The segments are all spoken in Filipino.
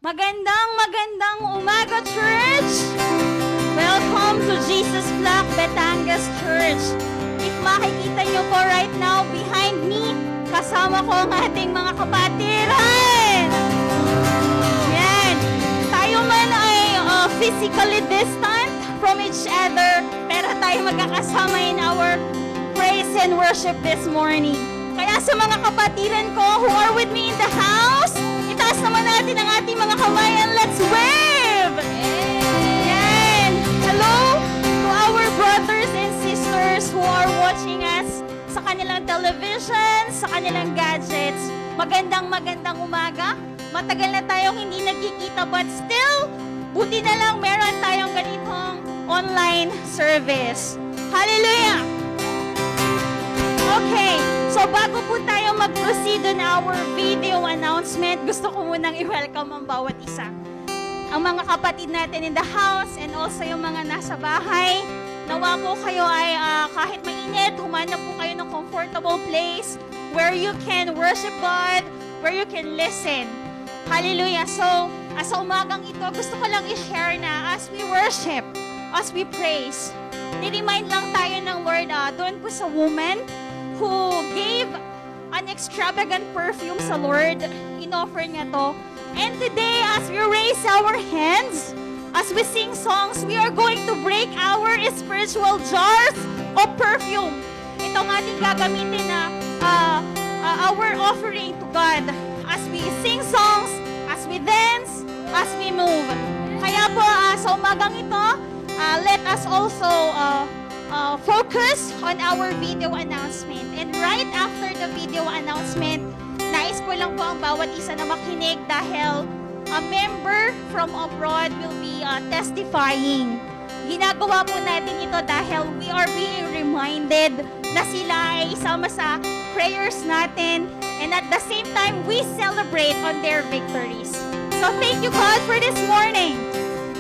Magandang umaga, church! Welcome to Jesus Flock Batangas Church. If makikita nyo po right now behind me, kasama ko ang ating mga kapatiran. Yan. Tayo man ay physically distant from each other, pero tayo magkakasama in our praise and worship this morning. Kaya sa mga kapatiran ko who are with me in the house, itaas naman natin ang ating mga kamay and let's wave! Yan! Hello to our brothers and sisters who are watching us sa kanilang television, sa kanilang gadgets. Magandang umaga. Matagal na tayong hindi nagkikita but still, buti na lang meron tayong ganitong online service. Hallelujah! Okay, so bago po tayo mag-proceed on our video announcement, gusto ko munang i-welcome ang bawat isa. Ang mga kapatid natin in the house and also yung mga nasa bahay. Nawa po kayo ay kahit mainit, humanap po kayo ng comfortable place where you can worship God, where you can listen. Hallelujah! So, sa umagang ito, gusto ko lang i-share na as we worship, as we praise, ni-remind lang tayo ng Lord doon po sa woman who gave an extravagant perfume sa Lord. In-offer niya to. And today, as we raise our hands, as we sing songs, we are going to break our spiritual jars of perfume. Ito ang ating gagamitin na our offering to God. As we sing songs, as we dance, as we move. Kaya po, sa umagang ito, let us also focus on our video announcement. And right after the video announcement, nais ko lang po ang bawat isa na makinig dahil a member from abroad will be testifying. Ginagawa po natin ito dahil we are being reminded na sila ay isama sa prayers natin and at the same time, we celebrate on their victories. So thank you God for this morning.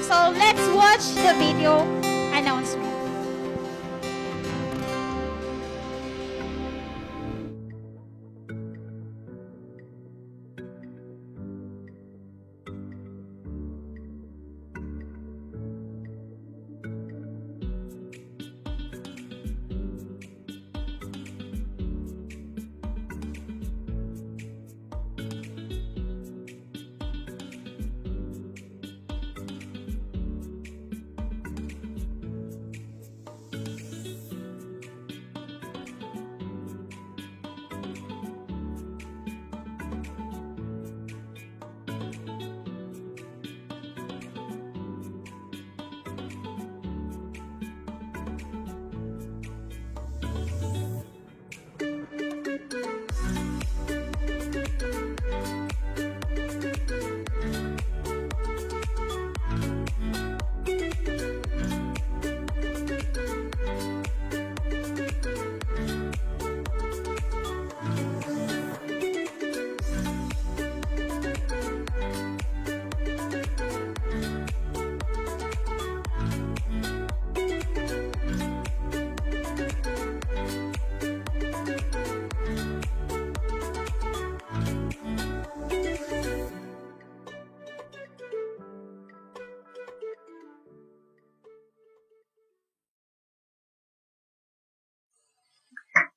So let's watch the video announcement.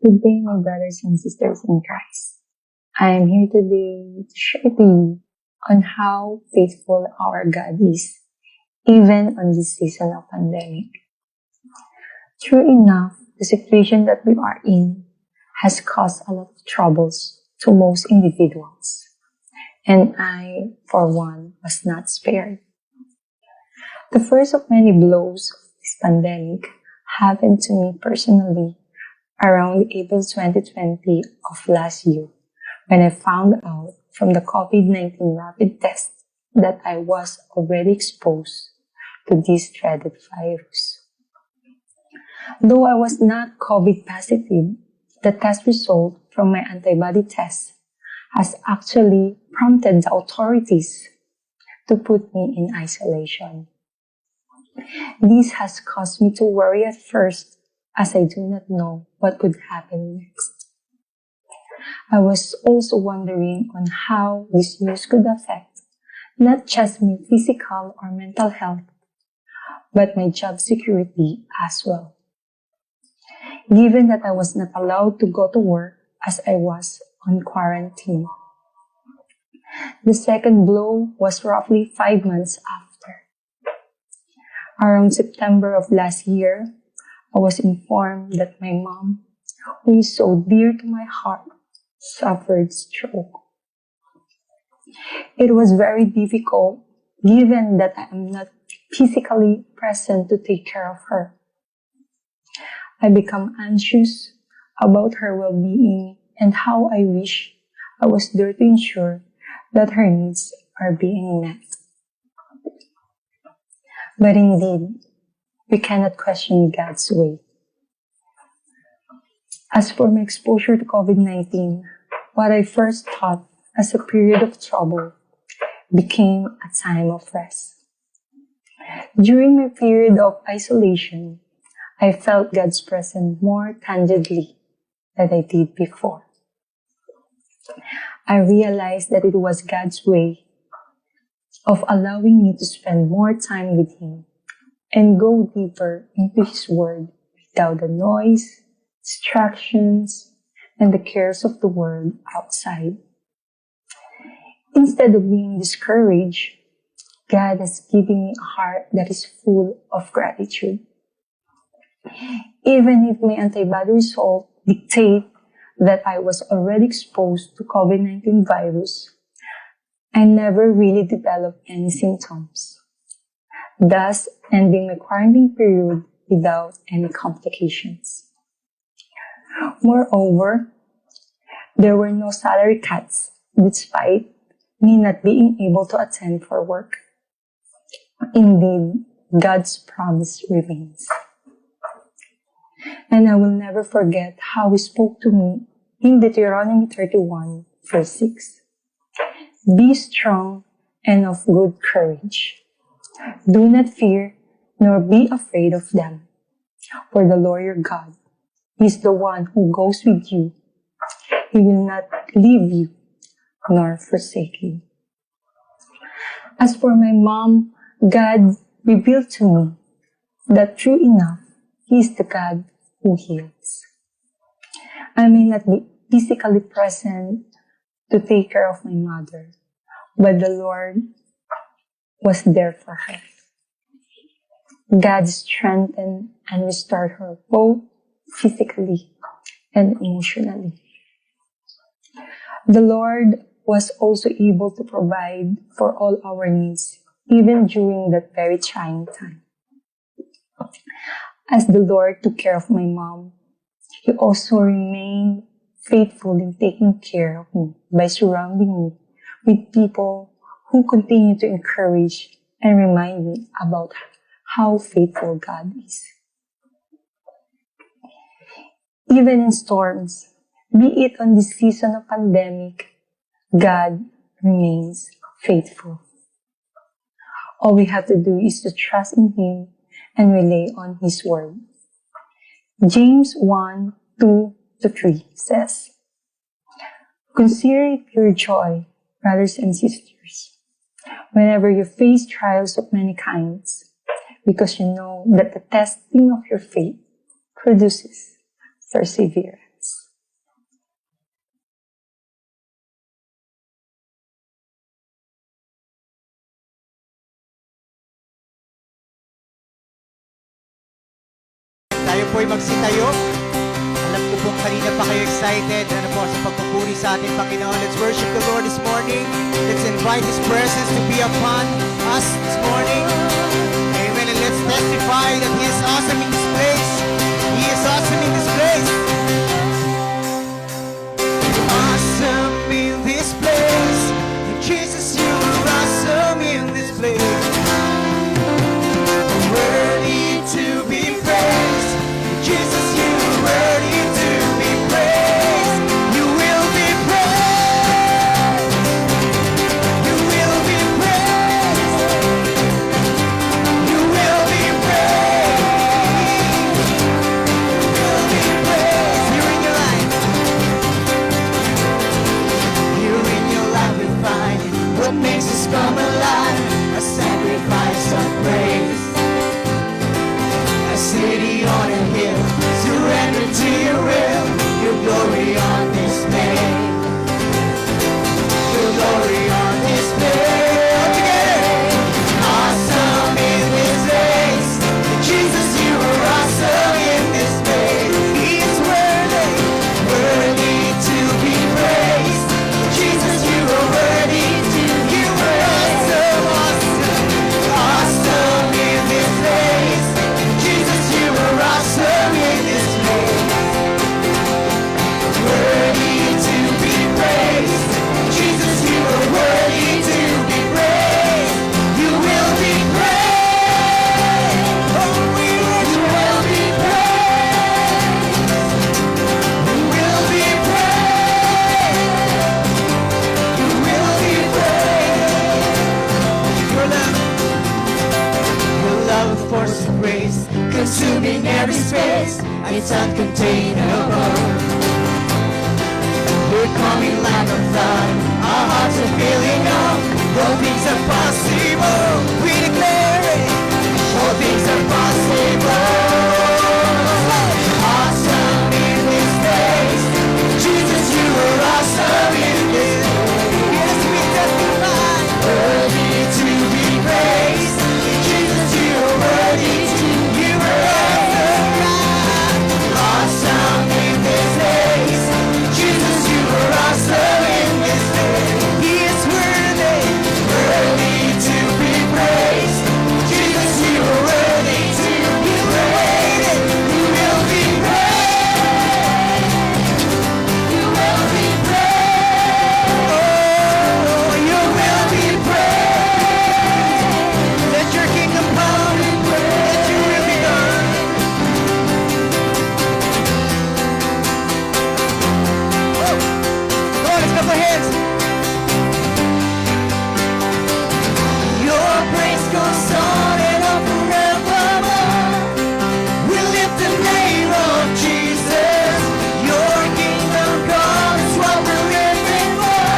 Good day, my brothers and sisters in Christ. I am here today to share to you on how faithful our God is, even on this season of pandemic. True enough, the situation that we are in has caused a lot of troubles to most individuals, and I, for one, was not spared. The first of many blows of this pandemic happened to me personally around April 2020 of last year, when I found out from the COVID-19 rapid test that I was already exposed to this dreaded virus. Though I was not COVID positive, the test result from my antibody test has actually prompted the authorities to put me in isolation. This has caused me to worry at first, as I do not know what could happen next. I was also wondering on how this news could affect not just my physical or mental health, but my job security as well. Given that I was not allowed to go to work as I was on quarantine. The second blow was roughly 5 months after. Around September of last year, I was informed that my mom, who is so dear to my heart, suffered stroke. It was very difficult given that I am not physically present to take care of her. I become anxious about her well-being and how I wish I was there to ensure that her needs are being met. But indeed, we cannot question God's way. As for my exposure to COVID-19, what I first thought as a period of trouble became a time of rest. During my period of isolation, I felt God's presence more tangibly than I did before. I realized that it was God's way of allowing me to spend more time with Him and go deeper into His Word without the noise, distractions, and the cares of the world outside. Instead of being discouraged, God has given me a heart that is full of gratitude. Even if my antibody result dictate that I was already exposed to COVID-19 virus, I never really developed any symptoms, thus ending my quarantine period without any complications. Moreover, there were no salary cuts despite me not being able to attend for work. Indeed, God's promise remains. And I will never forget how He spoke to me in Deuteronomy 31, verse 6. Be strong and of good courage. Do not fear, nor be afraid of them. For the Lord your God is the one who goes with you. He will not leave you, nor forsake you. As for my mom, God revealed to me that true enough, He is the God who heals. I may not be physically present to take care of my mother, but the Lord was there for her. God strengthened and restored her both physically and emotionally. The Lord was also able to provide for all our needs, even during that very trying time. As the Lord took care of my mom, He also remained faithful in taking care of me by surrounding me with people who continue to encourage and remind me about how faithful God is. Even in storms, be it on this season of pandemic, God remains faithful. All we have to do is to trust in Him and rely on His Word. James 1:2-3 says, Consider it pure joy, brothers and sisters, whenever you face trials of many kinds, because you know that the testing of your faith produces perseverance. Tayo po'y magsitayo. Alam ko pong kanina pa kayo excited sa pagpupuri sa ating Panginoon. Let's worship the Lord this morning. Let's invite His presence to be upon us this morning. Amen. And let's testify that He is awesome in this place. He is awesome in this place. Awesome in this place. Jesus, you are awesome in this place. Worthy to be praised. Jesus, you are worthy to be praised. You will be praised. You will be praised. echoes of grace, consuming every space. It's uncontainable. We're coming like a flood. Our hearts are filling up. All things are possible. We declare it. All things are possible. Awesome in this place. Jesus, you are awesome in this place. Yes, we testify. Worthy to be praised. Jesus, you are worthy to be praised. Awesome in this place. Jesus, you are awesome in this place. He is worthy, worthy to be praised. Jesus, you are worthy to be praised. You will be praised. You will be praised. Oh, you will be praised. Let your kingdom come. Let your will be done. Woo! Come on, let's clap our hands. Your praise goes on and on forevermore. We lift the name of Jesus. Your kingdom come is what we're living for.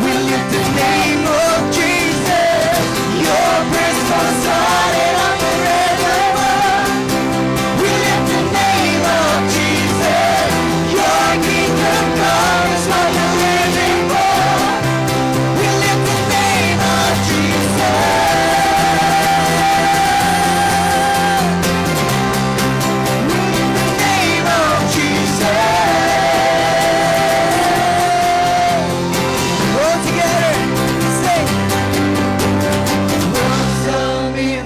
We lift the name of Jesus. Your praise goes on and on forevermore. We lift the name of Jesus. Your kingdom come is what we're living for. We lift the name of Jesus. We lift the name of Jesus. All together, say, awesome in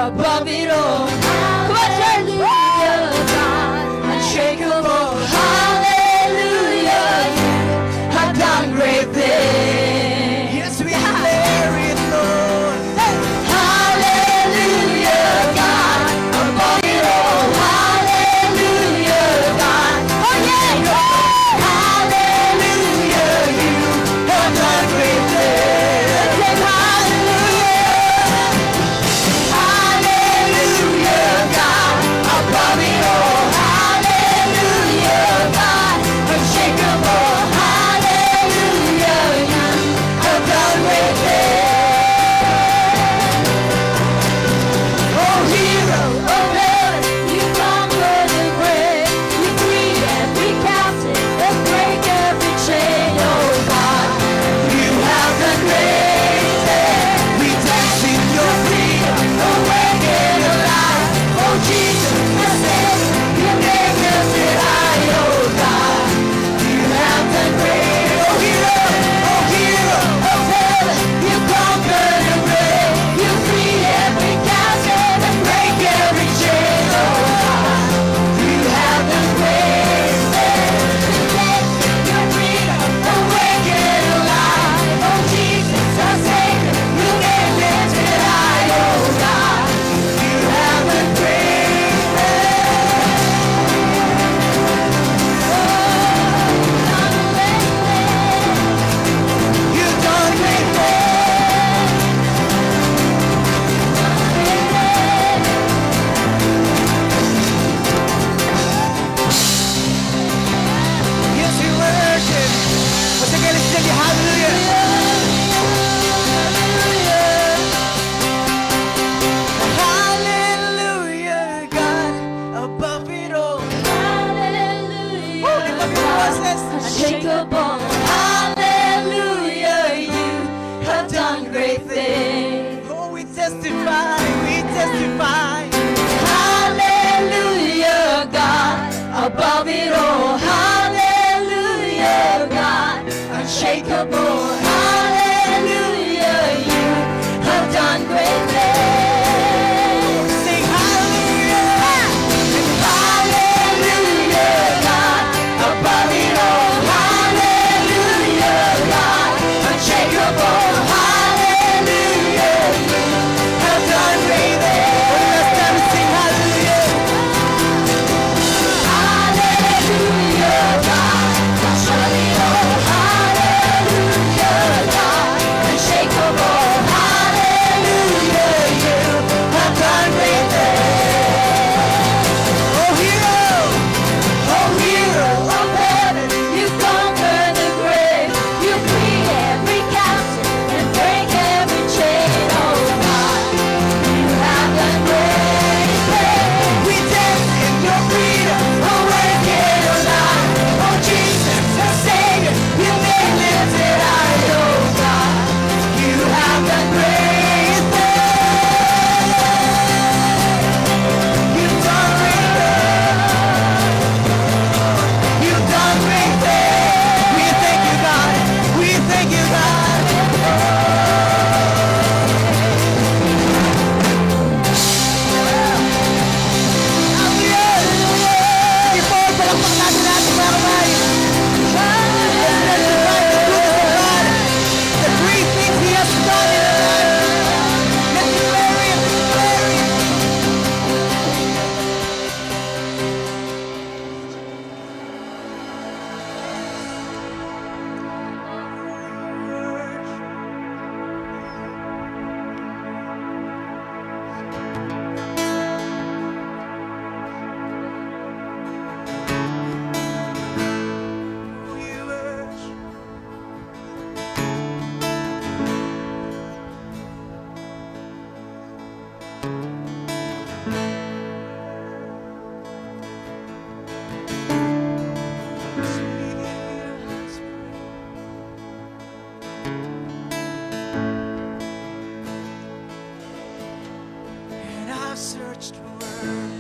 above it all. Hallelujah, God, unshakable. Hallelujah, you have done great things. Yes, we declare it, Lord. Hallelujah, God, above it all. Hallelujah, God, unshakable. Hallelujah, you have done great things. Hallelujah. Hallelujah, God, above it all. Hallelujah, God, unshakable. Hallelujah, you have done great things. Oh, hero of heaven, you conquer the grave. You free every captive and break every chain. Oh, God, you have done great things. We dance in your freedom. Awaken alive, oh Jesus, the Savior, you make us high, oh God, you have done great, oh hero of heaven, you conquer the grave, you free every captive and break every chain, oh God, you have done great things. We dance in your freedom, awaken alive, oh Jesus, the Savior, you make us high, oh God. You have done great things. You've done great Yes, we worship. Once again, let's sing hallelujah. Hallelujah, God, above it all. Hallelujah, Oh, lift up your voices. unshakable. Hallelujah, you have done great things. Oh, we testify, we testify. Hallelujah, God, above it all. Hallelujah, God, unshakable. Hallelujah, you have done great things. Sing hallelujah. Hallelujah, God, above it all. Hallelujah, God, unshakable. Hallelujah, you have done great things. Last time we sing hallelujah. Hallelujah, God, above it all. Hallelujah, God, unshakable. Hallelujah, you have done great things. Oh, hero. Oh, hero of heaven, you conquer the grave. You free every captive and break every chain. Oh God, you have done great things. We dance in your freedom. Awaken alive, oh Jesus, the Savior, you make lifted high. Oh God, you have done great things. You've done great things. You've done great things. We thank you, God. We thank you, God. Hallelujah. Before, palakpak natin natin mga kamay. Let's testify the goodness of God. The great things He has done in our lives. Let's declare it, declare it. And I've searched for word,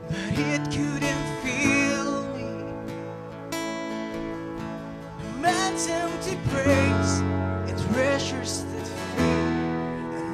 but it couldn't fill me. Man's empty praise and treasures that fade, and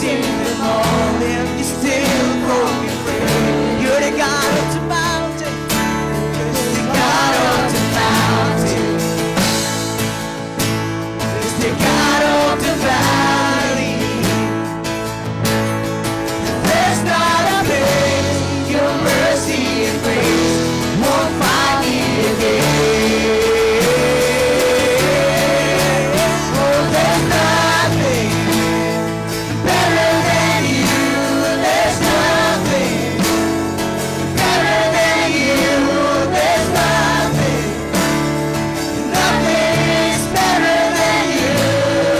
seen them all, and you still call me friend. You're the God of the mountain. You're the God of the mountain. You're the God of the valley. There's not a place your mercy and grace won't find me again. Oh, there's nothing better than you. There's nothing better than you. There's nothing. Nothing is better than you.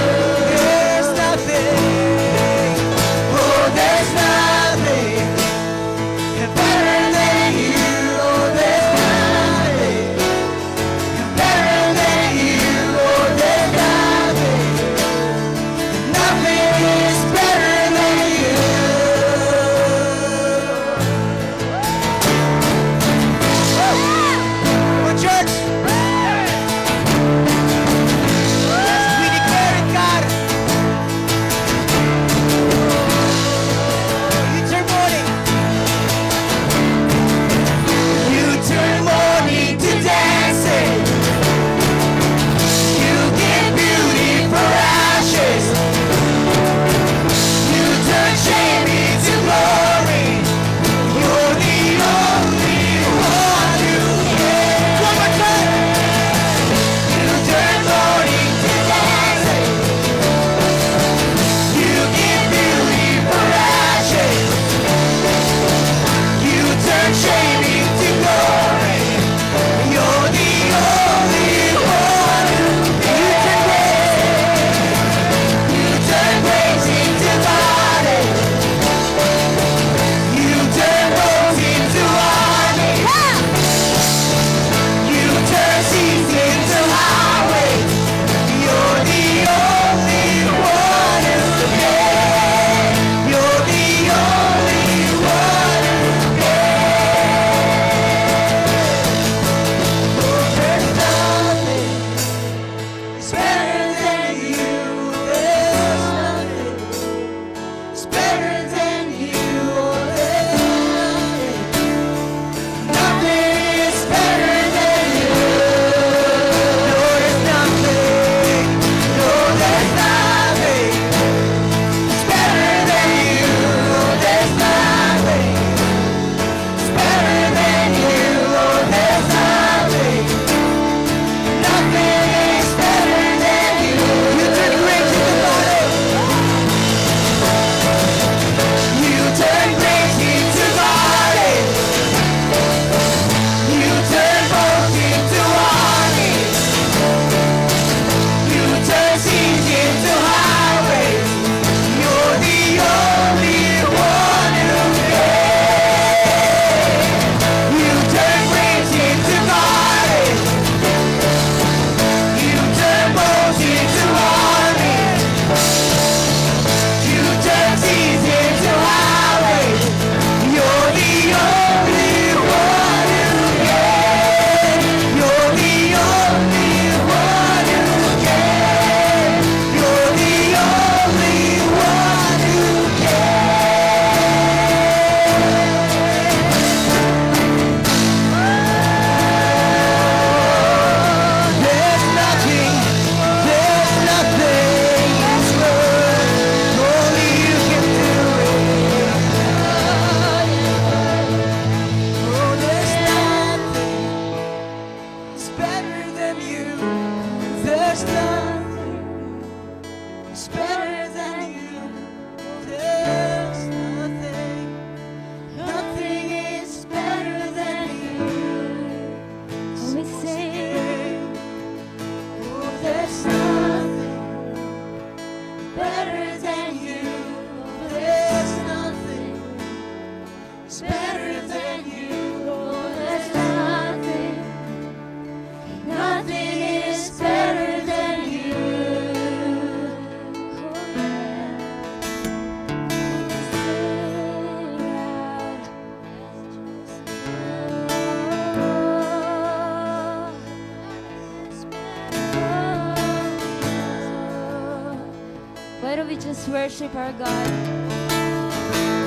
don't we just worship our God?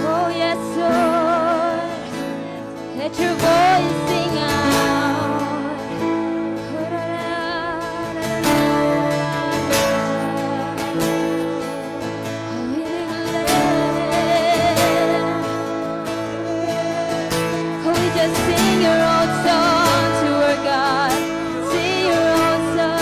Oh yes, Lord. Let your voice sing out. Oh, we just sing your own song to our God. Sing your own song.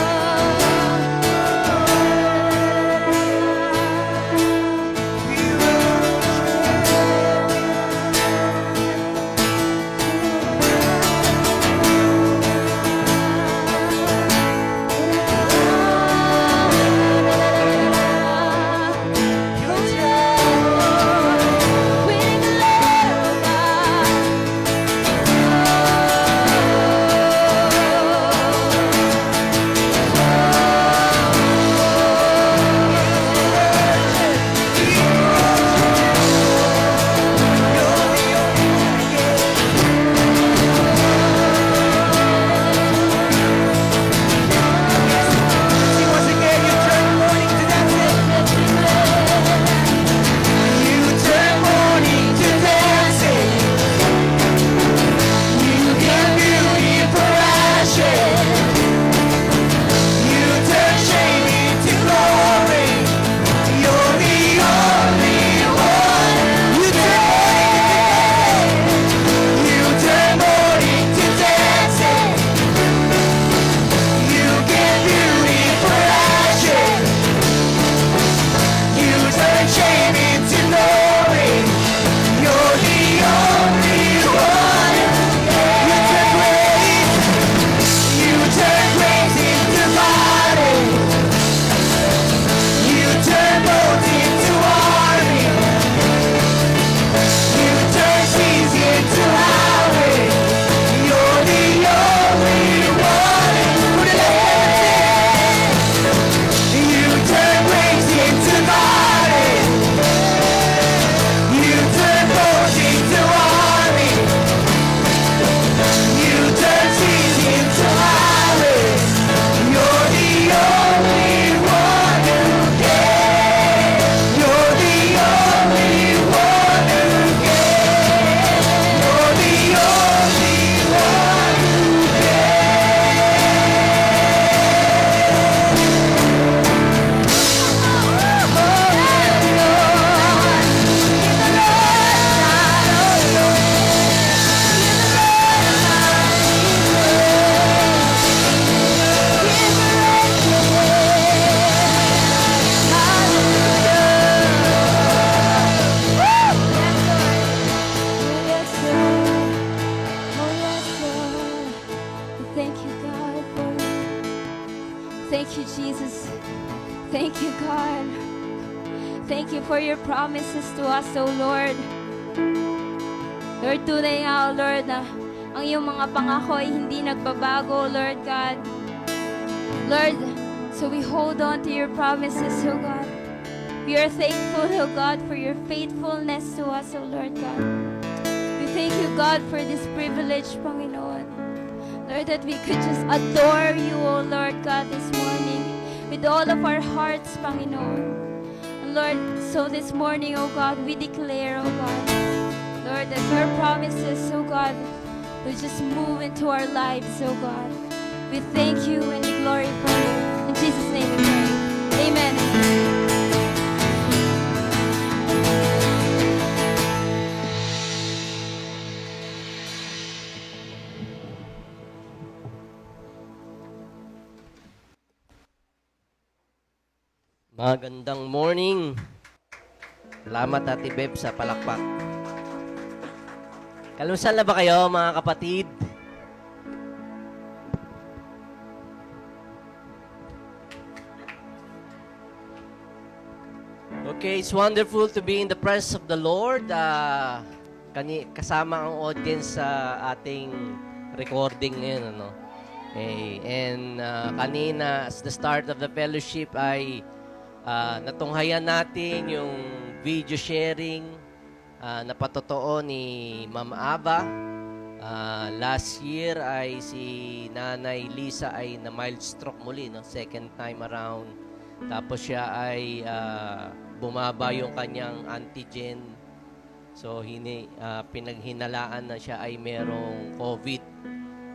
Once again, you turn mourning to dancing. You turn mourning to dancing. You give beauty for ashes. You turn shame into glory. You're the only one. You turn mourning to dancing. You give beauty for ashes. You turn shame into glory. You're the only one. You turn grace into body. You turn bones into army. You turn seas into highway. You're the only one. You turn grace into body. You turn bones into army. You turn seas into highways. You're the only one who can. You're the only one who can. You're the only one who Thank you, God, for Thank you, Jesus. Thank you, God. Thank you for your promises to us, O Lord. Lord, tunay nga, O Lord, na ang iyong mga pangako ay hindi nagbabago, O Lord God. Lord, so we hold on to your promises, O God. We are thankful, O God, for your faithfulness to us, O Lord God. We thank you, God, for this privilege, Panginoon. Lord, that we could just adore you, O Lord God, this morning with all of our hearts, Panginoon. And Lord, so this morning, O God, we declare, O God, Lord, that your promises, O God, will just move into our lives, O God. We thank you and we glorify you. In Jesus' name we pray. Amen. Magandang morning. Salamat Ate Beb sa palakpak. Kalusan na ba kayo mga kapatid? Okay, it's wonderful to be in the presence of the Lord. Kasama ang audience sa ating recording ngayon. Ano? Okay. And kanina, as the start of the fellowship ay natunghayan natin yung video sharing na patotoo ni Ma'am Aba. Last year ay si Nanay Lisa ay na mild stroke muli, no? Second time around. Tapos siya ay bumaba yung kanyang antigen. So pinaghinalaan na siya ay merong COVID.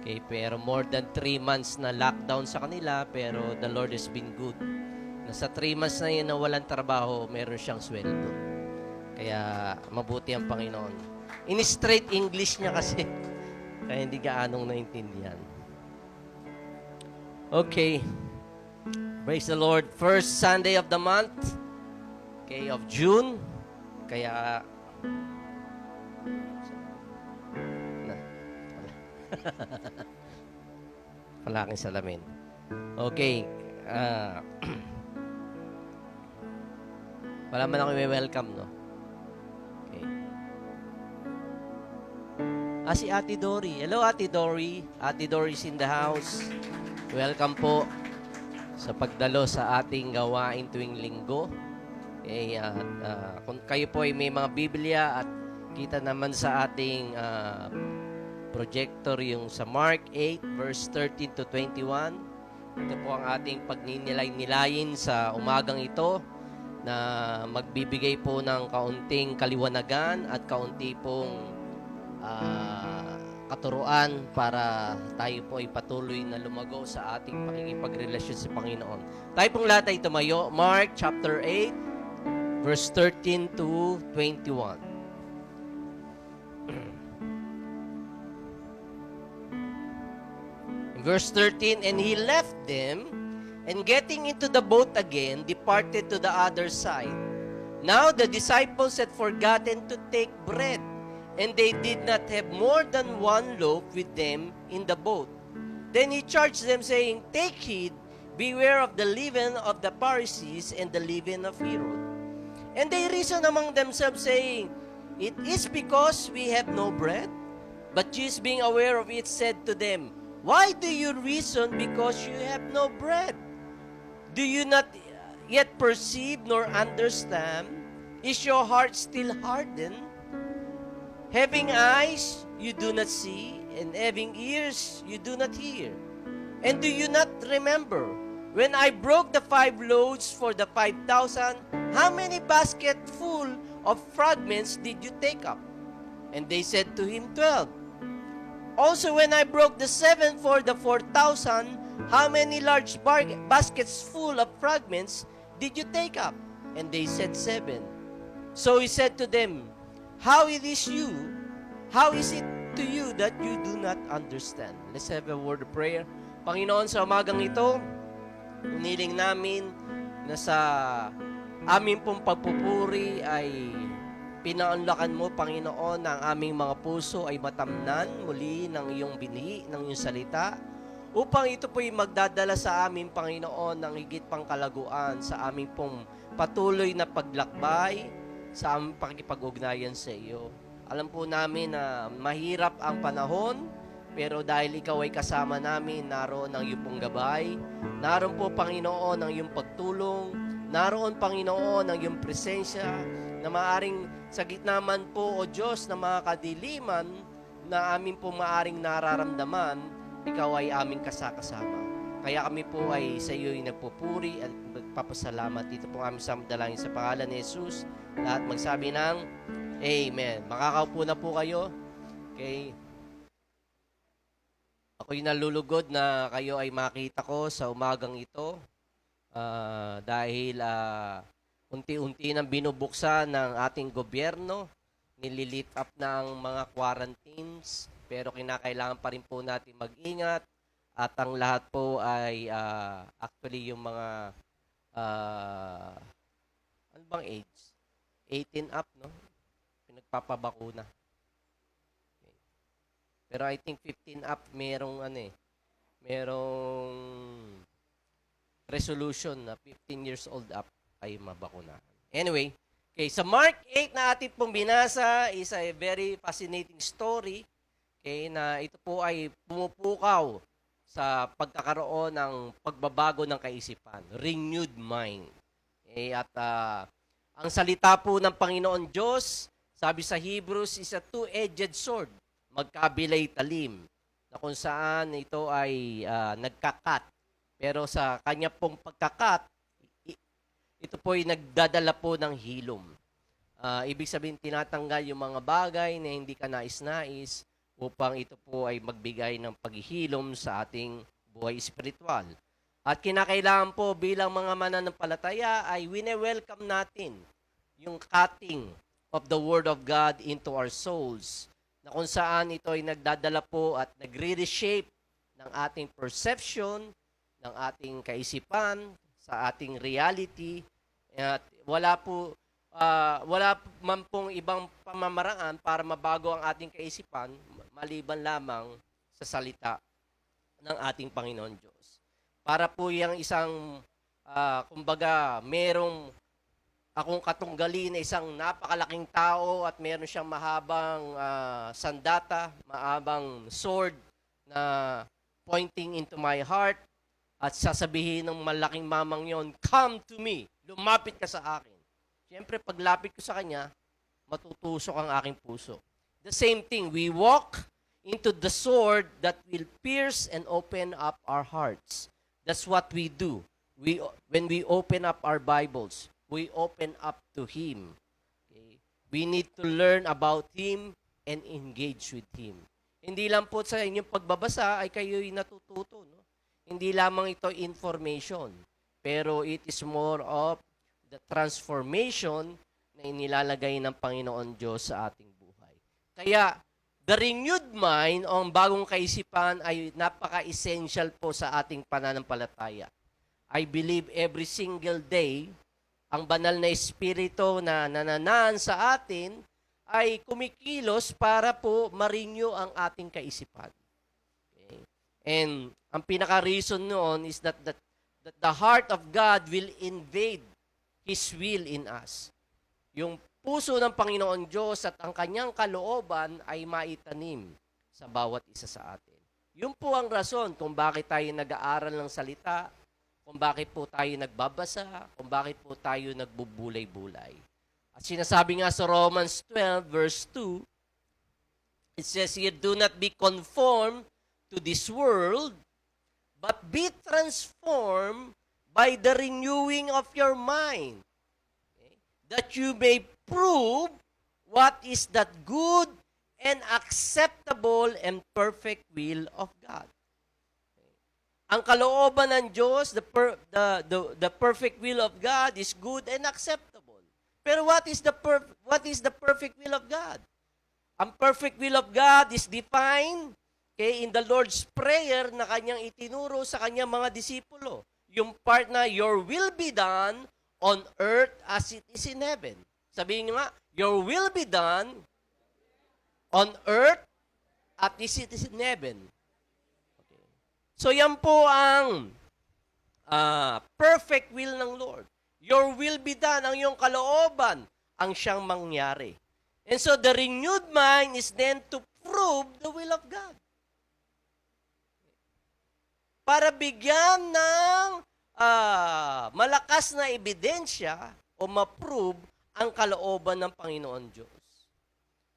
Okay, pero more than 3 months na lockdown sa kanila, pero the Lord has been good. Nasa 3 months na yun na walang trabaho, meron siyang sweldo. Kaya mabuti ang Panginoon. In straight English niya kasi. Kaya hindi gaanong naintindihan. Okay. Praise the Lord. First Sunday of the month. Okay, of June. Kaya... Malaking salamin. Okay. Wala man ako i-welcome, no? Okay. Si Ate Dory. Hello, Ate Dory. Ate Dory is in the house. Welcome po sa pagdalo sa ating gawain tuwing linggo. Okay, kung kayo po ay may mga Biblia at kita naman sa ating projector yung sa Mark 8 verse 13 to 21. Ito po ang ating pagninilay-nilayin sa umagang ito na magbibigay po ng kaunting kaliwanagan at kaunti pong katuruan para tayo po ay patuloy na lumago sa ating pakikipagrelasyon sa Panginoon. Tayo pong lahat ay tumayo. Mark chapter 8 verse 13 to 21. Verse 13, and he left them, and getting into the boat again, departed to the other side. Now the disciples had forgotten to take bread, and they did not have more than 1 loaf with them in the boat. Then he charged them, saying, take heed, beware of the leaven of the Pharisees and the leaven of Herod. And they reasoned among themselves, saying, it is because we have no bread. But Jesus, being aware of it, said to them, why do you reason because you have no bread? Do you not yet perceive nor understand? Is your heart still hardened? Having eyes, you do not see, and having ears, you do not hear. And do you not remember, when I broke the 5 loaves for the 5,000, how many baskets full of fragments did you take up? And they said to him, 12. Also, when I broke the 7 for the 4,000, how many large baskets full of fragments did you take up? And they said 7. So he said to them, how is it to you that you do not understand? Let's have a word of prayer. Panginoon, sa umagang ito, uniling namin na sa aming pong pagpupuri ay pinaunlakan mo, Panginoon, na ang aming mga puso ay matamnan muli ng iyong binhi, ng iyong salita, upang ito po'y magdadala sa amin, Panginoon, ng higit pang kalaguan sa aming pong patuloy na paglakbay, sa aming pakikipag-ugnayan sa iyo. Alam po namin na mahirap ang panahon, pero dahil ikaw ay kasama namin, naroon ang iyong pong gabay, naroon po, Panginoon, ang iyong pagtulong, naroon, Panginoon, ang iyong presensya, na maaring sa gitna man po, O Diyos, na mga kadiliman na amin po maaring nararamdaman, ikaw ay aming kasakasama. Kaya kami po ay sa iyo ay nagpupuri at nagpapasalamat. Dito po aming samdalangin sa pangalan ni Jesus. Lahat magsabi ng Amen. Makakaupo na po kayo. Okay. Ako'y nalulugod na kayo ay makita ko sa umagang ito dahil unti-unti nang binubuksan ng ating gobyerno, nililit up ng mga quarantines, pero kinakailangan pa rin po natin mag-ingat at ang lahat po ay actually yung mga ano bang age? 18 up, no? Pinagpapabakuna. Okay. Pero I think 15 up merong merong resolution na 15 years old up ay mabakunahan. Anyway, okay, sa Mark 8 na ating pong binasa is a very fascinating story. Okay, na ito po ay pumupukaw sa pagkakaroon ng pagbabago ng kaisipan, renewed mind. Okay, at ang salita po ng Panginoon Diyos, sabi sa Hebrews, is a two-edged sword, magkabilay talim, na kung saan ito ay nagkakat. Pero sa kanya pong pagkakat, ito po ay nagdadala po ng hilom. Ibig sabihin, tinatanggal yung mga bagay na hindi ka nais-nais upang ito po ay magbigay ng paghihilom sa ating buhay espiritual. At kinakailangan po bilang mga mananampalataya ay wine-welcome natin yung cutting of the Word of God into our souls, na kung saan ito ay nagdadala po at nagre-reshape ng ating perception, ng ating kaisipan, sa ating reality. At wala man pong ibang pamamaraan para mabago ang ating kaisipan maliban lamang sa salita ng ating Panginoon Diyos. Para po yung isang, kumbaga, merong akong katunggali na isang napakalaking tao at meron siyang mahabang sandata, mahabang sword na pointing into my heart at sasabihin ng malaking mamang yon, "Come to me, lumapit ka sa akin." Siyempre, paglapit ko sa kanya, matutusok ang aking puso. The same thing, we walk into the sword that will pierce and open up our hearts. That's what we do. When we open up our Bibles, we open up to Him. Okay? We need to learn about Him and engage with Him. Hindi lang po sa inyong pagbabasa ay kayo'y natututo. No? Hindi lamang ito information, pero it is more of the transformation na inilalagay ng Panginoon Diyos sa ating buhay. Kaya, the renewed mind o ang bagong kaisipan ay napaka-essential po sa ating pananampalataya. I believe every single day, ang banal na espiritu na nananaan sa atin ay kumikilos para po ma-renew ang ating kaisipan. Okay? And ang pinaka-reason noon is that the heart of God will invade His will in us. Yung puso ng Panginoon Diyos at ang kanyang kalooban ay maitanim sa bawat isa sa atin. Yun po ang rason kung bakit tayo nag-aaral ng salita, kung bakit po tayo nagbabasa, kung bakit po tayo nagbubulay-bulay. At sinasabi nga sa Romans 12 verse 2, it says here, "Do not be conformed to this world, but be transformed by the renewing of your mind, that you may prove what is that good and acceptable and perfect will of God." Ang kalooban ng Diyos, the perfect will of God is good and acceptable. Pero what is the perfect will of God? Ang perfect will of God is defined in the Lord's Prayer na kanyang itinuro sa kanyang mga disipulo. Yung part na, "Your will be done on earth as it is in heaven." Sabihin nyo nga, "Your will be done on earth as it is in heaven." Okay. So yan po ang perfect will ng Lord. Your will be done, ang iyong kalooban, ang siyang mangyari. And so the renewed mind is then to prove the will of God. Para bigyan ng malakas na ebidensya o ma-prove ang kalooban ng Panginoon Diyos.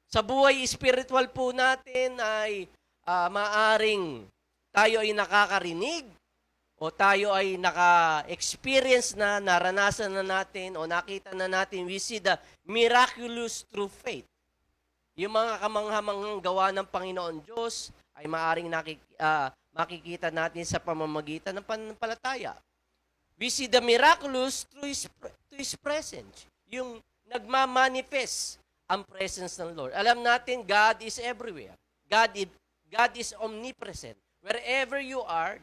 Sa buhay spiritual po natin ay maaring tayo ay nakakarinig o tayo ay naka-experience na, naranasan na natin o nakita na natin, we see the miraculous through faith. Yung mga kamanghamanghang gawa ng Panginoon Diyos ay maaring makikita natin sa pamamagitan ng pananampalataya. We see the miraculous through His presence. Yung nagmamanifest ang presence ng Lord. Alam natin, God is everywhere. God is omnipresent. Wherever you are,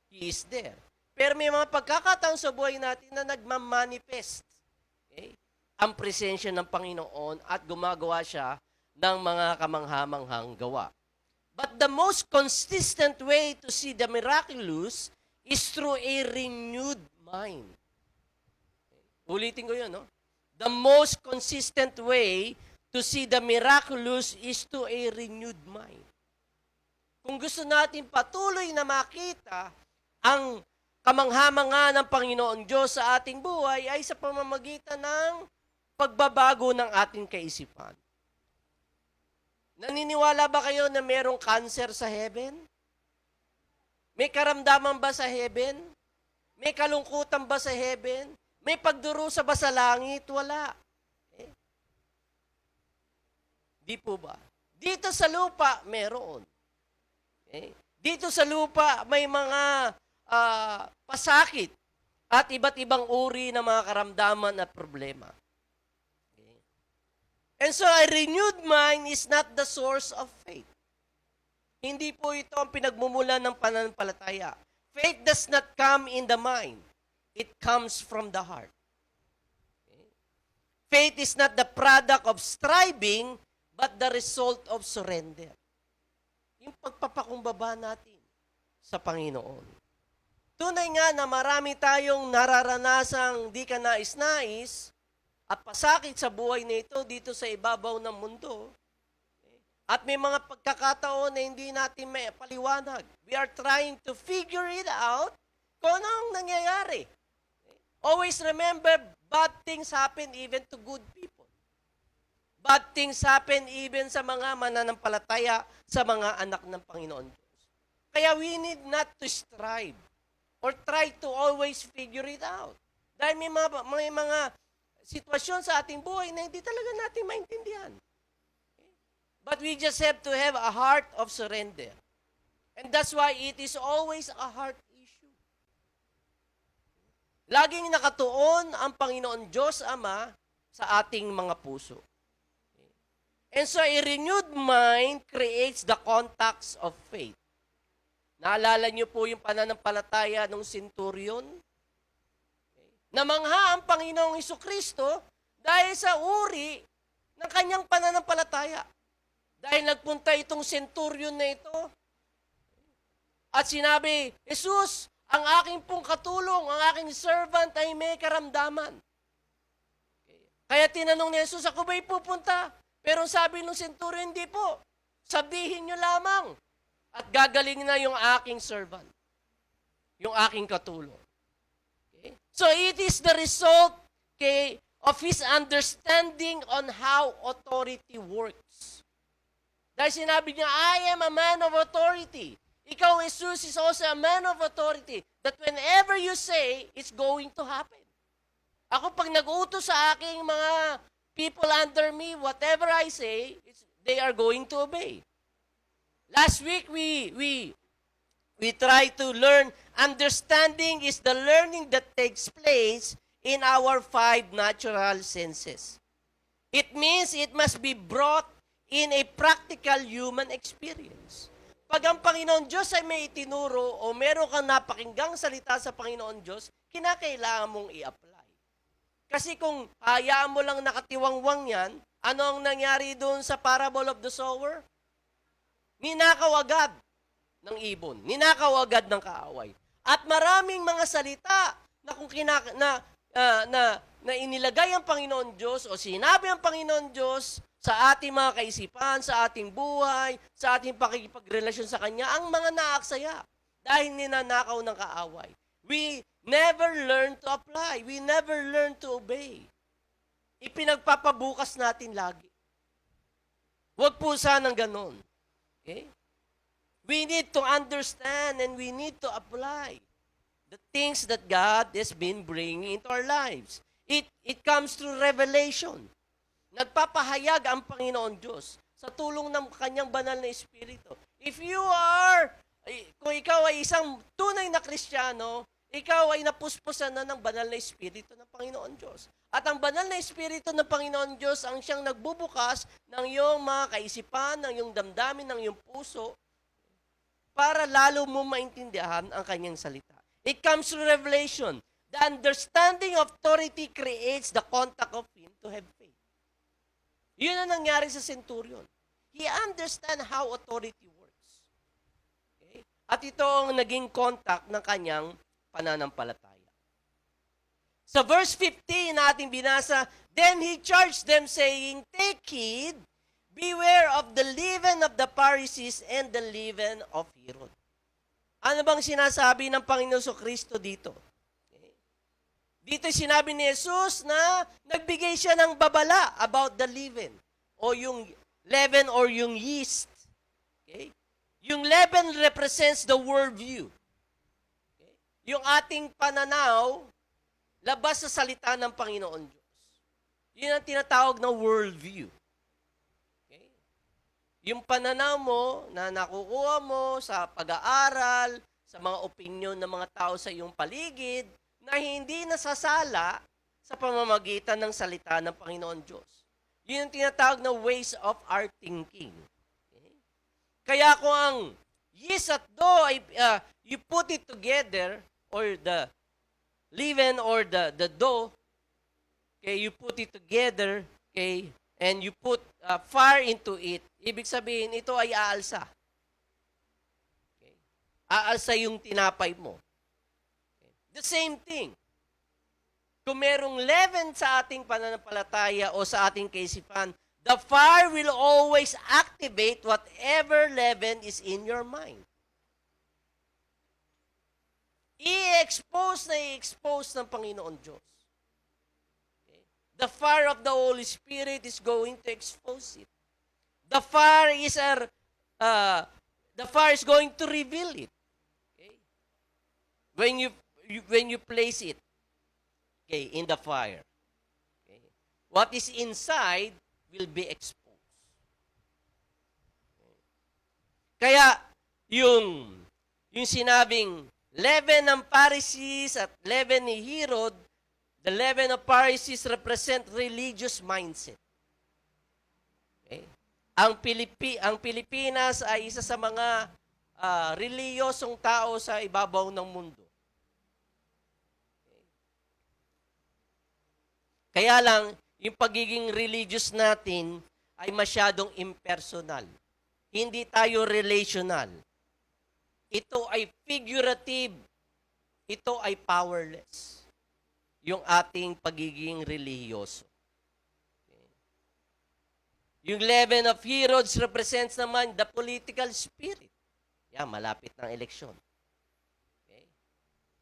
He is there. Pero may mga pagkakataon sa buhay natin na nagmamanifest ang presensya ng Panginoon at gumagawa siya ng mga kamanghamanghang gawa. But the most consistent way to see the miraculous is through a renewed mind. Ulitin ko yun, no? The most consistent way to see the miraculous is to a renewed mind. Kung gusto natin patuloy na makita ang kamangha-mangha ng Panginoon Diyos sa ating buhay ay sa pamamagitan ng pagbabago ng ating kaisipan. Naniniwala ba kayo na merong cancer sa heaven? May karamdaman ba sa heaven? May kalungkutan ba sa heaven? May pagdurusa ba sa langit? Wala. Di po ba? Dito sa lupa, meron. Dito sa lupa, may mga pasakit at iba't ibang uri ng mga karamdaman at problema. And so, a renewed mind is not the source of faith. Hindi po ito ang pinagmumulan ng pananampalataya. Faith does not come in the mind. It comes from the heart. Faith is not the product of striving, but the result of surrender. Yung pagpapakumbaba natin sa Panginoon. Tunay nga na marami tayong nararanasang di ka nais-nais at pasakit sa buhay na ito dito sa ibabaw ng mundo. At may mga pagkakataon na hindi natin may paliwanag. We are trying to figure it out kung ano ang nangyayari. Always remember, bad things happen even to good people. Bad things happen even sa mga mananampalataya, sa mga anak ng Panginoon Diyos. Kaya we need not to strive or try to always figure it out. Dahil may mga sitwasyon sa ating buhay na hindi talaga natin maintindihan. But we just have to have a heart of surrender. And that's why it is always a heart issue. Laging nakatuon ang Panginoon Diyos Ama sa ating mga puso. And so a renewed mind creates the contacts of faith. Naalala niyo po yung pananampalataya ng centurion? Namangha ang Panginoong Hesukristo dahil sa uri ng kanyang pananampalataya. Dahil nagpunta itong centurion na ito at sinabi, Jesus, ang aking pong katulong, ang aking servant ay may karamdaman. Kaya tinanong ni Jesus, ako ba'y pupunta? Pero sabi ng centurion, hindi po. Sabihin nyo lamang. At gagaling na yung aking servant. Yung aking katulong. Okay? So it is the result of his understanding on how authority works. Dahil sinabi niya, I am a man of authority. Ikaw, Jesus, is also a man of authority. That whenever you say, it's going to happen. Ako, pag nag-utos sa aking mga people under me, whatever I say, they are going to obey. Last week, we try to learn, understanding is the learning that takes place in our 5 natural senses. It means it must be brought in a practical human experience. Pag ang Panginoon Diyos ay may itinuro o meron kang napakinggang salita sa Panginoon Diyos, kinakailangan mong i-apply. Kasi kung hayaan mo lang nakatiwangwang yan, ano ang nangyari doon sa parable of the sower? Ninakaw agad ng ibon. Ninakaw agad ng kaaway. At maraming mga salita na kung na inilagay ang Panginoon Diyos o sinabi ang Panginoon Diyos sa ating mga kaisipan, sa ating buhay, sa ating pakikipagrelasyon sa Kanya, ang mga naaksaya dahil ninanakaw ng kaaway. We never learn to apply. We never learn to obey. Ipinagpapabukas natin lagi. Huwag po sanang ganon. Okay? We need to understand and we need to apply the things that God has been bringing into our lives. It comes through revelation. Nagpapahayag ang Panginoon Diyos sa tulong ng Kanyang banal na Espiritu. Kung ikaw ay isang tunay na Kristiyano, ikaw ay napuspusan na ng banal na Espiritu ng Panginoon Diyos. At ang banal na Espiritu ng Panginoon Diyos ang siyang nagbubukas ng iyong mga kaisipan, ng iyong damdamin, ng iyong puso, para lalo mo maintindihan ang Kanyang salita. It comes through revelation. The understanding of authority creates the contact of him to have faith. Yun ang nangyari sa centurion. He understand how authority works. Okay? At ito ang naging contact ng kanyang pananampalataya. Sa verse 15 natin binasa, then he charged them saying, take heed, beware of the leaven of the Pharisees and the leaven of Herod. Ano bang sinasabi ng Panginoon Kristo dito? Okay. Dito sinabi ni Jesus na nagbigay siya ng babala about the leaven o yung leaven or yung yeast. Okay. Yung leaven represents the worldview. Okay. Yung ating pananaw labas sa salita ng Panginoon Diyos. Yun ang tinatawag na worldview. Okay? Yung pananaw mo na nakukuha mo sa pag-aaral, sa mga opinyon ng mga tao sa iyong paligid, na hindi nasasala sa pamamagitan ng salita ng Panginoon Diyos. Yun ang tinatawag na ways of our thinking. Okay? Kaya kung ang yes at do, ay, you put it together, or the leaven or the dough, okay, you put it together, okay, and you put fire into it, ibig sabihin, ito ay aalsa. Okay? Aalsa yung tinapay mo. Okay? The same thing. Kung merong leaven sa ating pananampalataya o sa ating kaisipan, the fire will always activate whatever leaven is in your mind. I-expose ng Panginoon Diyos. Okay? The fire of the Holy Spirit is going to expose it. The fire is going to reveal it. Okay? When you place it, okay, in the fire, okay, what is inside will be exposed. Okay? Kaya yung sinabing leaven ng Pharisees at leaven ni Herod, the leaven of Pharisees represent religious mindset. Okay? Ang Pilipinas ay isa sa mga reliyosong tao sa ibabaw ng mundo. Okay? Kaya lang, yung pagiging religious natin ay masyadong impersonal. Hindi tayo relational. Ito ay figurative. Ito ay powerless. Yung ating pagiging relihiyoso. Okay. Yung leaven of Herods represents naman the political spirit. Yan, malapit ng eleksyon. Okay.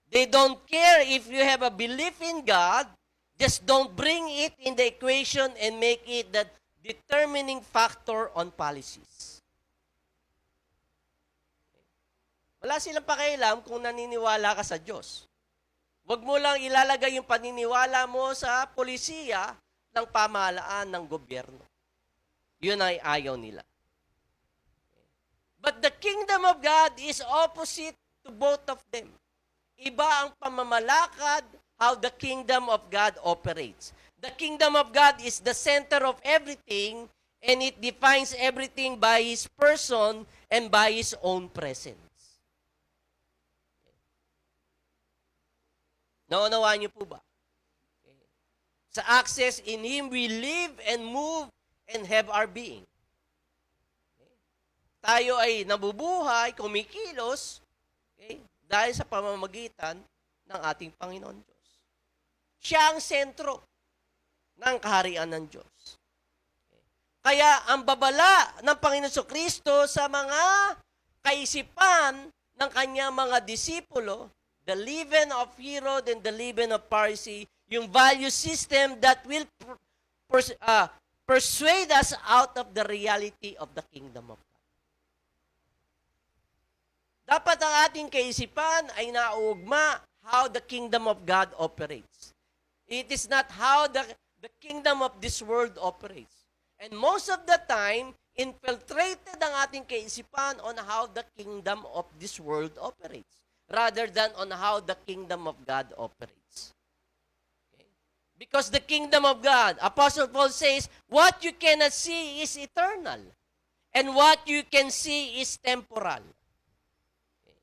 They don't care if you have a belief in God, just don't bring it in the equation and make it the determining factor on policies. Wala silang pakialam kung naniniwala ka sa Diyos. Huwag mo lang ilalagay yung paniniwala mo sa polisiya ng pamahalaan ng gobyerno. Yun ay ayaw nila. But the kingdom of God is opposite to both of them. Iba ang pamamalakad, how the kingdom of God operates. The kingdom of God is the center of everything, and it defines everything by His person and by His own presence. Naunawaan niyo po ba? Okay. Sa access, in Him we live and move and have our being. Okay. Tayo ay nabubuhay, kumikilos, okay, dahil sa pamamagitan ng ating Panginoon Diyos. Siya ang sentro ng kaharian ng Diyos. Okay. Kaya ang babala ng Panginoon Kristo sa mga kaisipan ng kanyang mga disipulo, the leaven of Herod and the leaven of Pharisee, yung value system that will persuade us out of the reality of the kingdom of God. Dapat ang ating kaisipan ay nauugma how the kingdom of God operates. It is not how the kingdom of this world operates. And most of the time, infiltrated ang ating kaisipan on how the kingdom of this world operates, rather than on how the kingdom of God operates. Okay? Because the kingdom of God, Apostle Paul says, what you cannot see is eternal, and what you can see is temporal. Okay?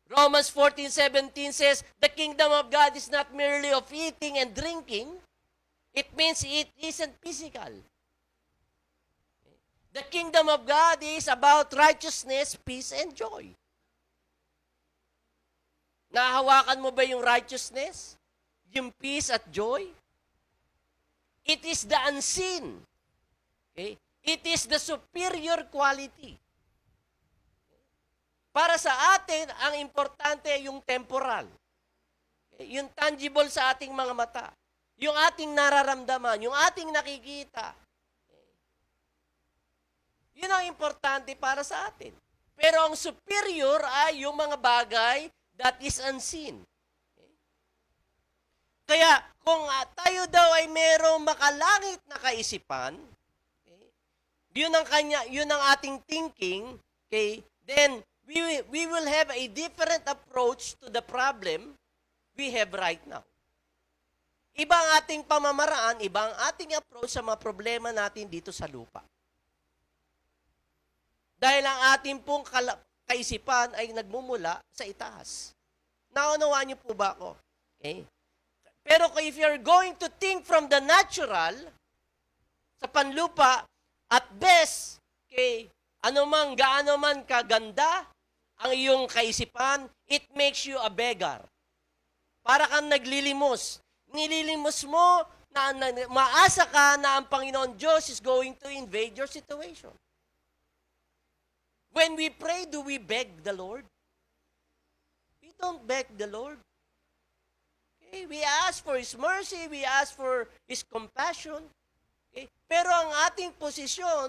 Romans 14:17 says, the kingdom of God is not merely of eating and drinking, it means it isn't physical. Okay? The kingdom of God is about righteousness, peace, and joy. Nahawakan mo ba yung righteousness? Yung peace at joy? It is the unseen. Okay? It is the superior quality. Para sa atin, ang importante yung temporal. Okay? Yung tangible sa ating mga mata. Yung ating nararamdaman, yung ating nakikita. Okay? Yun ang importante para sa atin. Pero ang superior ay yung mga bagay that is unseen. Okay? Kaya kung tayo daw ay merong makalangit na kaisipan, okay, yun ang ating thinking, okay, then we will have a different approach to the problem we have right now. Iba ang ating pamamaraan, iba ang ating approach sa mga problema natin dito sa lupa. Dahil ang ating pong kaisipan ay nagmumula sa itaas. Naunawaan niyo po ba ako? Okay? Pero if you're going to think from the natural, sa panlupa, at best, okay, gaano man kaganda ang iyong kaisipan, it makes you a beggar. Para kang naglilimos. Nililimos mo na maasa ka na ang Panginoon Diyos is going to invade your situation. When we pray, do we beg the Lord? We don't beg the Lord. Okay? We ask for His mercy, we ask for His compassion. Okay? Pero ang ating posisyon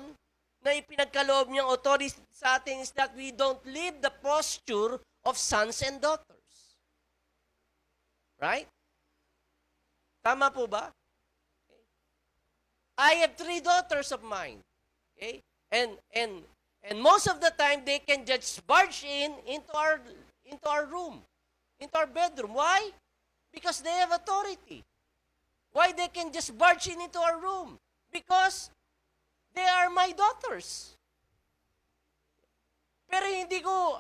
na ipinagkaloob niyang authority sa atin is that we don't live the posture of sons and daughters. Right? Tama po ba? Okay. I have 3 daughters of mine. Okay? And most of the time they can just barge into our room, into our bedroom. Why? Because they have authority. Why they can just barge into our room? Because they are my daughters. Pero hindi ko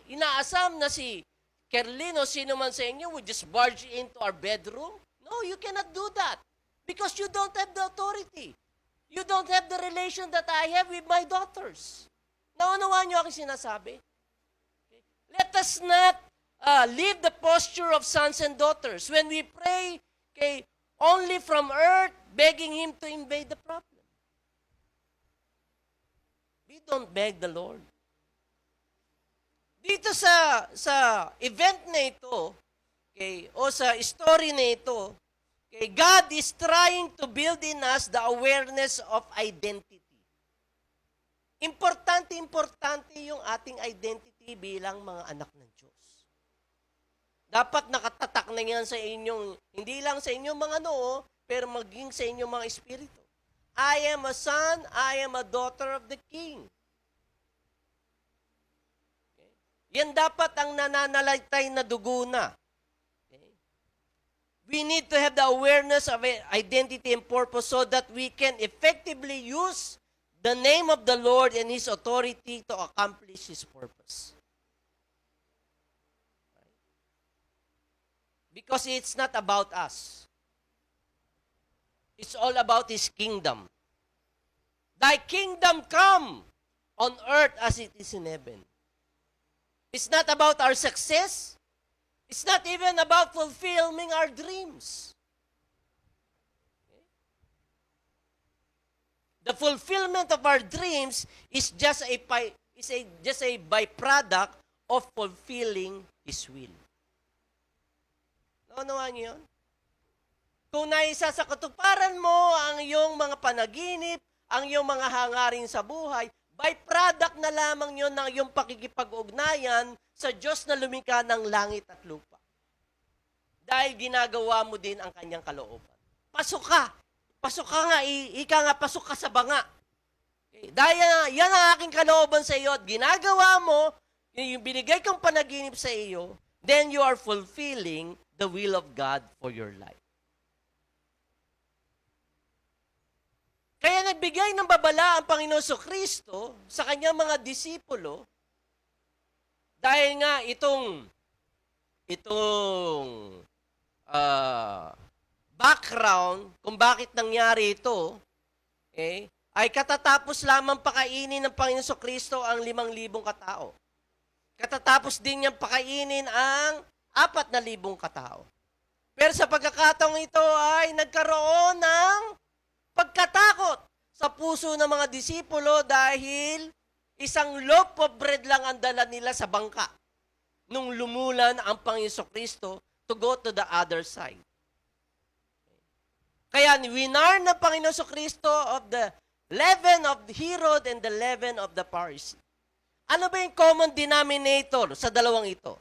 inaasam na si Kerlin o sino man sa inyo would just barge into our bedroom. No, you cannot do that. Because you don't have the authority. You don't have the relation that I have with my daughters. Naunawaan niyo aking sinasabi? Okay. Let us not leave the posture of sons and daughters. When we pray, okay, only from earth, begging Him to invade the problem. We don't beg the Lord. Dito sa event na ito, okay, o sa story na ito, okay, God is trying to build in us the awareness of identity. Importante yung ating identity bilang mga anak ng Diyos. Dapat nakatatak na yan sa inyong, hindi lang sa inyong mga noo, pero maging sa inyong mga espiritu. I am a son, I am a daughter of the King. Okay? Yan dapat ang nananalaytay na dugo na. Okay? We need to have the awareness of identity and purpose so that we can effectively use the name of the Lord and His authority to accomplish His purpose. Because it's not about us. It's all about His kingdom. Thy kingdom come on earth as it is in heaven. It's not about our success. It's not even about fulfilling our dreams. The fulfillment of our dreams is just a byproduct of fulfilling His will. Naunawaan niyo yun? Kung naisa sa katuparan mo ang iyong mga panaginip, ang iyong mga hangarin sa buhay, byproduct na lamang yun ng iyong pakikipag-ugnayan sa Diyos na lumikha ng langit at lupa. Dahil ginagawa mo din ang kanyang kalooban. Pasok ka! Pasok ka nga, pasok ka sa banga. Okay. Dahil yan ang aking kalooban sa iyo at ginagawa mo, yung binigay kong panaginip sa iyo, then you are fulfilling the will of God for your life. Kaya nagbigay ng babala ang Panginoon Kristo sa kanyang mga disipulo dahil nga itong background kung bakit nangyari ito, ay katatapos lamang pakainin ng Panginoon Kristo ang 5,000 katao. Katatapos din niyang pakainin ang 4,000 katao. Pero sa pagkakataong ito ay nagkaroon ng pagkatakot sa puso ng mga disipulo dahil isang loaf of bread lang ang dala nila sa bangka nung lumulan ang Panginoon Kristo to go to the other side. Kaya winar ng Panginoon Kristo of the leaven of Herod and the leaven of the Pharisee. Ano ba yung common denominator sa dalawang ito?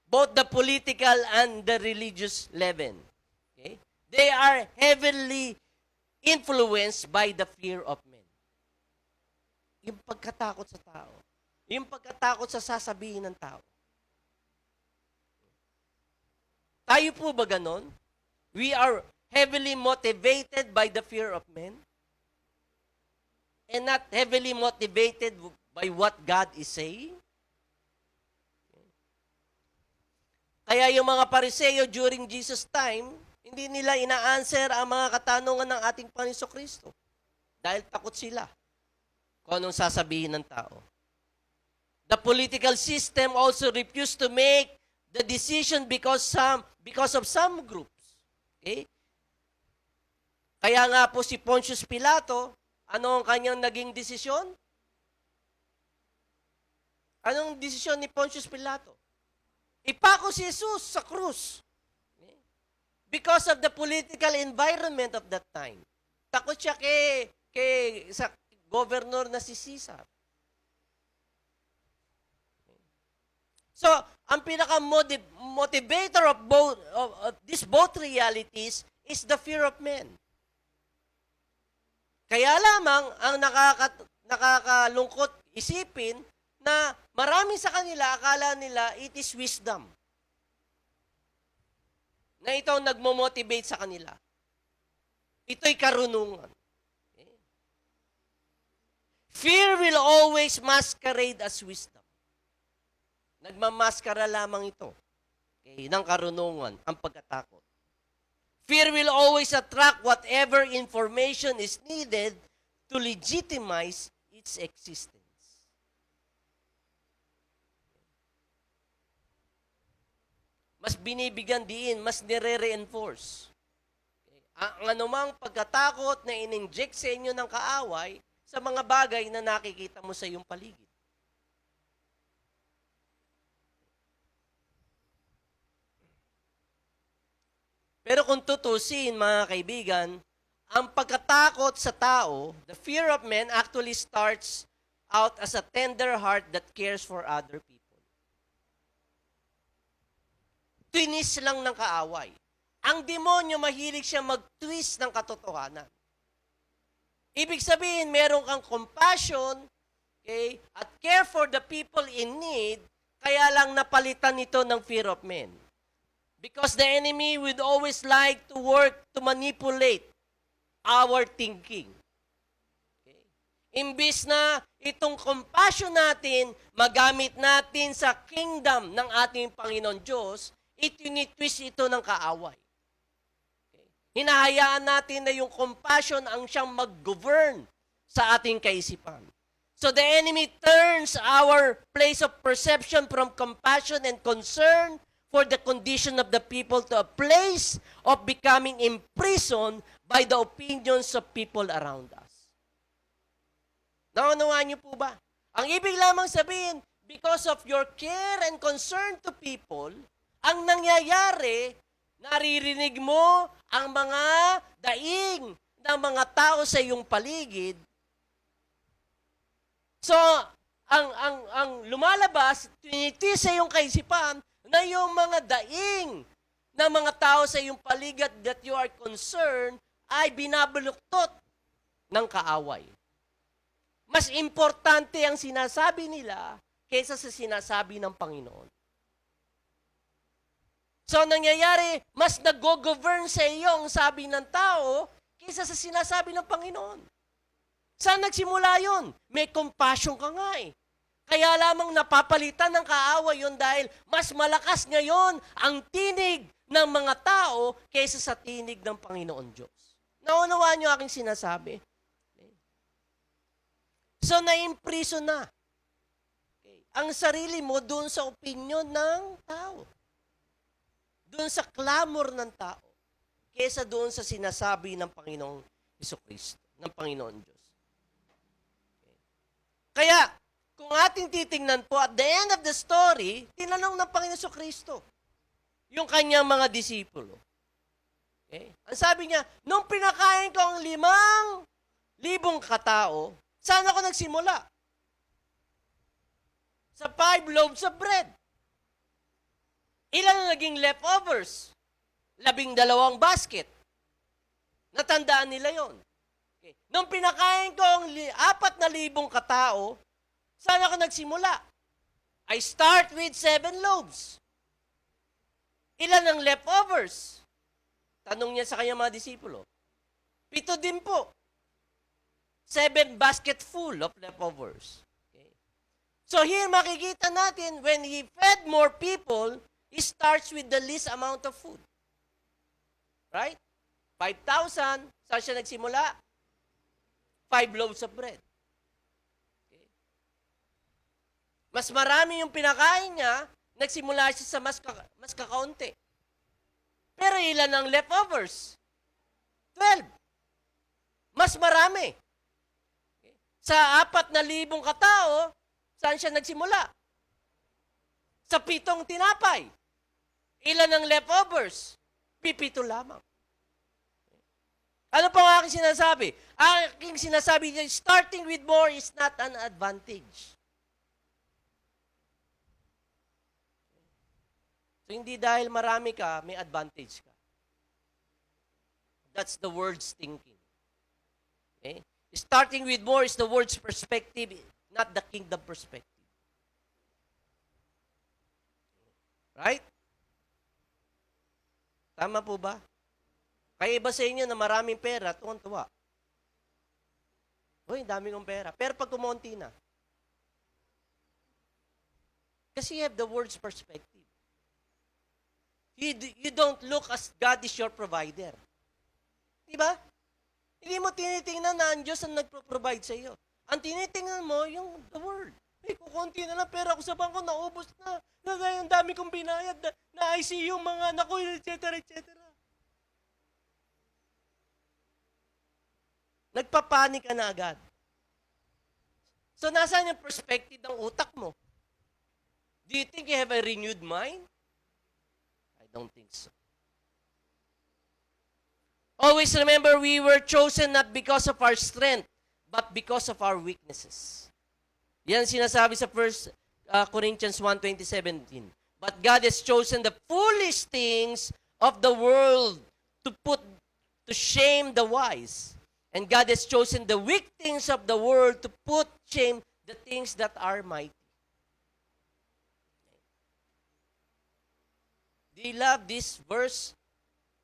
Both the political and the religious leaven. They are heavily influenced by the fear of men. Yung pagkatakot sa tao. Yung pagkatakot sa sasabihin ng tao. Tayo po ba ganon? We are heavily motivated by the fear of men and not heavily motivated by what God is saying. Kaya yung mga Pariseo during Jesus' time, hindi nila ina-answer ang mga katanungan ng ating Panginoon Kristo dahil takot sila kung anong sasabihin ng tao. The political system also refused to make the decision because of some groups. Okay? Kaya nga po si Pontius Pilato, ano ang kanyang naging desisyon? Anong desisyon ni Pontius Pilato? Ipako si Jesus sa krus. Okay? Because of the political environment of that time. Takot siya sa governor na si Caesar. So, ang pinaka-motivator of these both realities is the fear of men. Kaya lamang ang nakakalungkot isipin na marami sa kanila, akala nila it is wisdom. Na ito ang nagmo-motivate sa kanila. Ito'y karunungan. Okay? Fear will always masquerade as wisdom. Nagmamaskara lamang ito ng karunungan, ang pagkatakot. Fear will always attract whatever information is needed to legitimize its existence. Mas binibigyan diin, mas nire-reinforce. Ang anumang pagkatakot na in-inject sa inyo ng kaaway sa mga bagay na nakikita mo sa iyong paligid. Pero kung tutusin, mga kaibigan, ang pagkatakot sa tao, the fear of men actually starts out as a tender heart that cares for other people. Tinis lang ng kaaway. Ang demonyo, mahilig siya mag-twist ng katotohanan. Ibig sabihin, meron kang compassion, okay, at care for the people in need, kaya lang napalitan ito ng fear of men. Because the enemy would always like to work to manipulate our thinking. Okay? Imbis na itong compassion natin, magamit natin sa kingdom ng ating Panginoon Diyos, itinitwist ito ng kaaway. Okay? Hinahayaan natin na yung compassion ang siyang mag-govern sa ating kaisipan. So the enemy turns our place of perception from compassion and concern for the condition of the people to a place of becoming imprisoned by the opinions of people around us. Naunawaan niyo po ba? Ang ibig lamang sabihin, because of your care and concern to people, ang nangyayari, naririnig mo ang mga daing ng mga tao sa iyong paligid. So, ang lumalabas, tinitis sa iyong kaisipan, na yung mga daing ng mga tao sa iyong paligid that you are concerned ay binabuluktot ng kaaway. Mas importante ang sinasabi nila kaysa sa sinasabi ng Panginoon. So, nangyayari, mas nag-govern sa iyo ang sabi ng tao kaysa sa sinasabi ng Panginoon. Saan nagsimula yun? May compassion ka nga eh. Kaya lamang napapalitan ng kaaway yun dahil mas malakas ngayon ang tinig ng mga tao kaysa sa tinig ng Panginoon Diyos. Naunawaan niyo aking sinasabi? So, na-imprison na. Okay. Ang sarili mo doon sa opinion ng tao. Doon sa clamor ng tao. Kaysa doon sa sinasabi ng Panginoong Jesucristo, ng Panginoon Diyos. Okay. Kaya, kung ating titingnan po, at the end of the story, tinanong ng Panginoon Jesucristo yung kanyang mga disipulo. Okay? Ang sabi niya, nung pinakain ko ang 5,000 katao, saan ako nagsimula? Sa 5 loaves of bread. Ilan ang naging leftovers? 12 basket. Natandaan nila yon. Okay. Nung pinakain ko ang 4,000 katao, saan ako nagsimula? I start with 7 loaves. Ilan ang leftovers? Tanong niya sa kanyang mga disipulo. 7 din po. 7 basket full of leftovers. Okay. So here makikita natin, when he fed more people, he starts with the least amount of food. Right? 5,000. Saan siya nagsimula? 5 loaves of bread. Okay. Mas marami yung pinakain niya, nagsimula siya sa mas kakaunti. Pero ilan ang leftovers? 12. Mas marami. Okay. Sa 4,000 katao, saan siya nagsimula? Sa 7 tinapay. Ilan ang leftovers? 7 lamang. Ano pa ang aking sinasabi? Aking sinasabi niya, starting with more is not an advantage. So, hindi dahil marami ka, may advantage ka. That's the world's thinking. Okay? Starting with more is the world's perspective, not the kingdom perspective. Right? Tama po ba? Kaya iba sa inyo na maraming pera, tuwan-tuwa. Uy, dami kong pera. Pero pag kumonti na. Kasi you have the world's perspective. You don't look as God is your provider. Diba? Hindi mo tinitingnan na ang Diyos ang nagpro-provide sa iyo. Ang tinitingnan mo, yung the Word. Ay, kukunti na lang pera ko sa bangko, naubos na. Ang dami kong binayad, na ICU, mga anak ko, etc., etc. Nagpapanik ka na agad. So, nasaan yung perspective ng utak mo? Do you think you have a renewed mind? I don't think so. Always remember, we were chosen not because of our strength, but because of our weaknesses. Yan sinasabi sa 1 Corinthians 1:20-17. But God has chosen the foolish things of the world to put to shame the wise. And God has chosen the weak things of the world to put shame the things that are mighty. Do you love this verse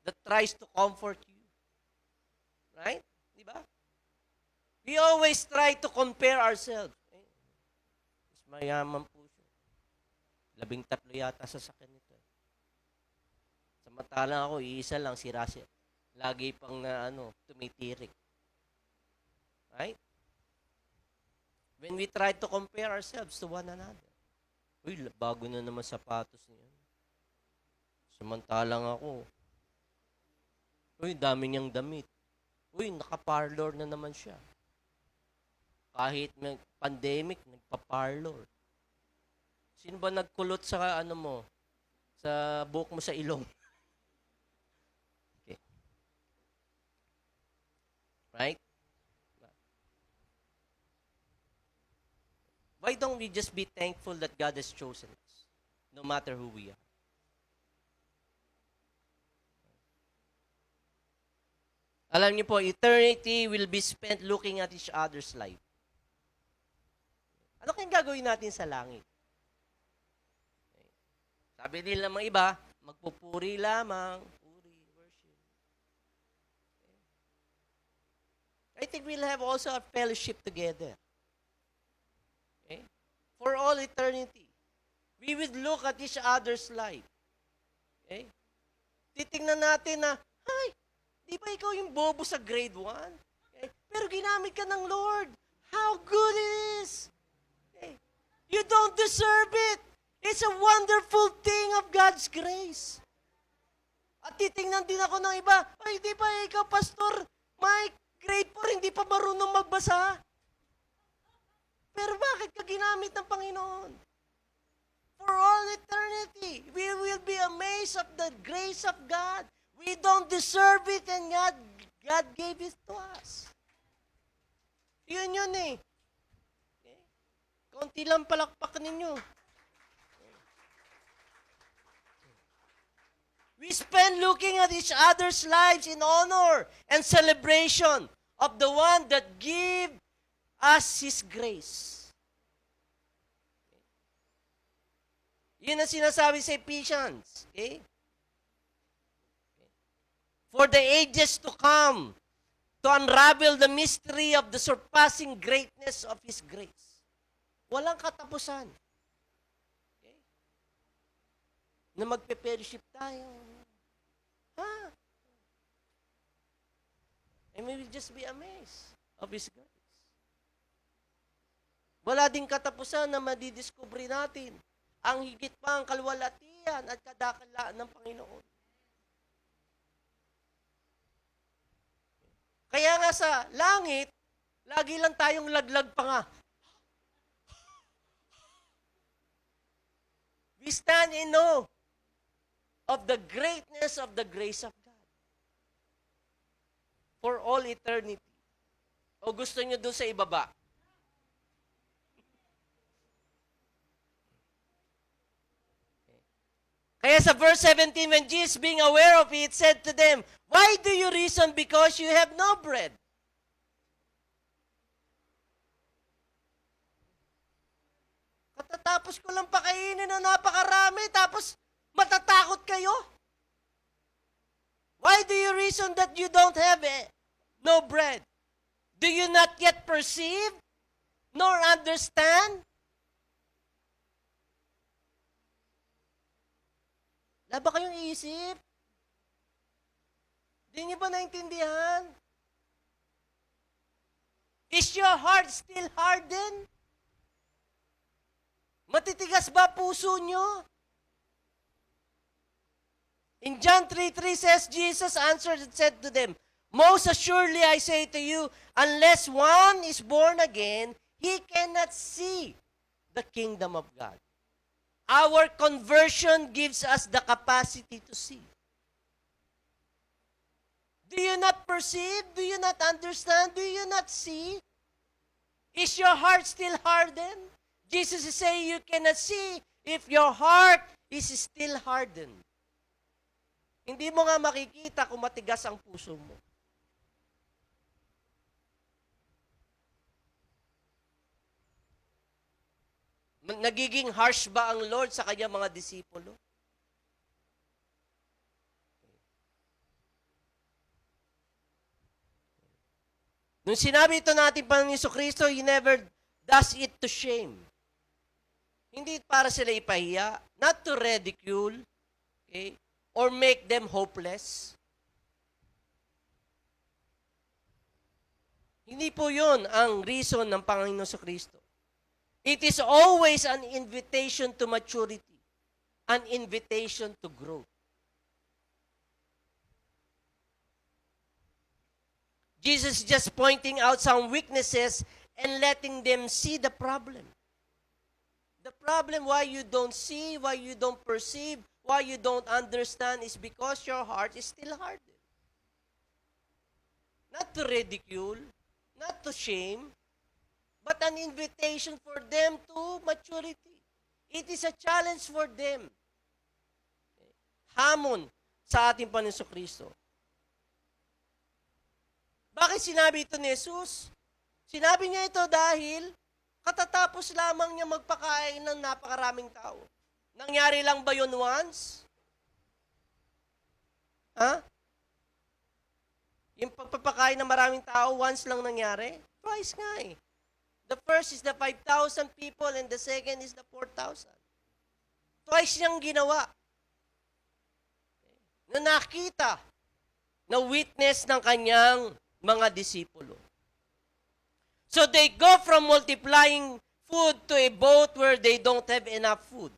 that tries to comfort you? Right? Di ba? We always try to compare ourselves. Mas mayaman po siya. 13 yata sa sakin nito. Samantalang ako, iisa lang si Russell. Lagi pang tumitirik. Right? When we try to compare ourselves to one another. Uy, bago na naman sapatos niya. Samantalang ako. Uy, dami niyang damit. Uy, naka-parlor na naman siya. Kahit may pandemic, nagpa-parlor. Sino ba nagkulot sa sa buhok mo sa ilong? Okay. Right? Why don't we just be thankful that God has chosen us, no matter who we are? Alam niyo po, eternity will be spent looking at each other's life. Ano kayang gagawin natin sa langit? Sabi nila mga iba, magpupuri lamang. Puri, worship. I think we'll have also a fellowship together. Okay? For all eternity. We will look at each other's life. Okay? Titingnan natin na, ay, di ba ikaw yung bobo sa grade 1? Okay? Pero ginamit ka ng Lord. How good it is. Okay? You don't deserve it. It's a wonderful thing of God's grace. At titingnan din ako ng iba, ay, di ba ikaw, Pastor, may grade 4, hindi pa marunong magbasa. Pero bakit ka ginamit ng Panginoon? For all eternity, we will be amazed of the grace of God. We don't deserve it and God gave it to us. Yun eh. Okay? Kaunti lang palakpak ninyo. We spend looking at each other's lives in honor and celebration of the one that give us His grace. Yun ang sinasabi sa Ephesians. Okay? For the ages to come, to unravel the mystery of the surpassing greatness of His grace. Walang katapusan. Okay? Na magpe-fellowship tayo. Ha? And we will just be amazed of His grace. Wala ding katapusan na madidiscovery natin ang higit pa ang kalwalatian at kadakalaan ng Panginoon. Kaya nga sa langit, lagi lang tayong laglag pa nga. We stand in awe of the greatness of the grace of God for all eternity. O gusto nyo doon sa ibaba? Kaya sa verse 17, when Jesus being aware of it, said to them, why do you reason because you have no bread? Katatapos ko lang pakainin na napakarami, tapos matatakot kayo? Why do you reason that you don't have no bread? Do you not yet perceive, nor understand? Wala ba kayong isip? Di niyo ba naintindihan? Is your heart still hardened? Matitigas ba puso nyo? In John 3:3 says, Jesus answered and said to them, most assuredly I say to you, unless one is born again, he cannot see the kingdom of God. Our conversion gives us the capacity to see. Do you not perceive? Do you not understand? Do you not see? Is your heart still hardened? Jesus is saying you cannot see if your heart is still hardened. Hindi mo nga makikita kung matigas ang puso mo. Nagiging harsh ba ang Lord sa kanyang mga disipulo? Nung sinabi ito natin pa ng Kristo, He never does it to shame. Hindi para sila ipahiya, not to ridicule, okay, or make them hopeless. Hindi po yun ang reason ng Panginoon sa Kristo. It is always an invitation to maturity, an invitation to growth. Jesus is just pointing out some weaknesses and letting them see the problem. The problem why you don't see, why you don't perceive, why you don't understand is because your heart is still hardened. Not to ridicule, not to shame, but an invitation for them to maturity. It is a challenge for them. Hamon sa ating Panginoon Kristo. Bakit sinabi ito ni Jesus? Sinabi niya ito dahil katatapos lamang niya magpakain ng napakaraming tao. Nangyari lang ba yun once? Ha? Yung pagpapakain ng maraming tao, once lang nangyari? Twice nga eh. The first is the 5,000 people and the second is the 4,000. Twice niyang ginawa. Na nakita, na witness ng kanyang mga disipulo. So they go from multiplying food to a boat where they don't have enough food.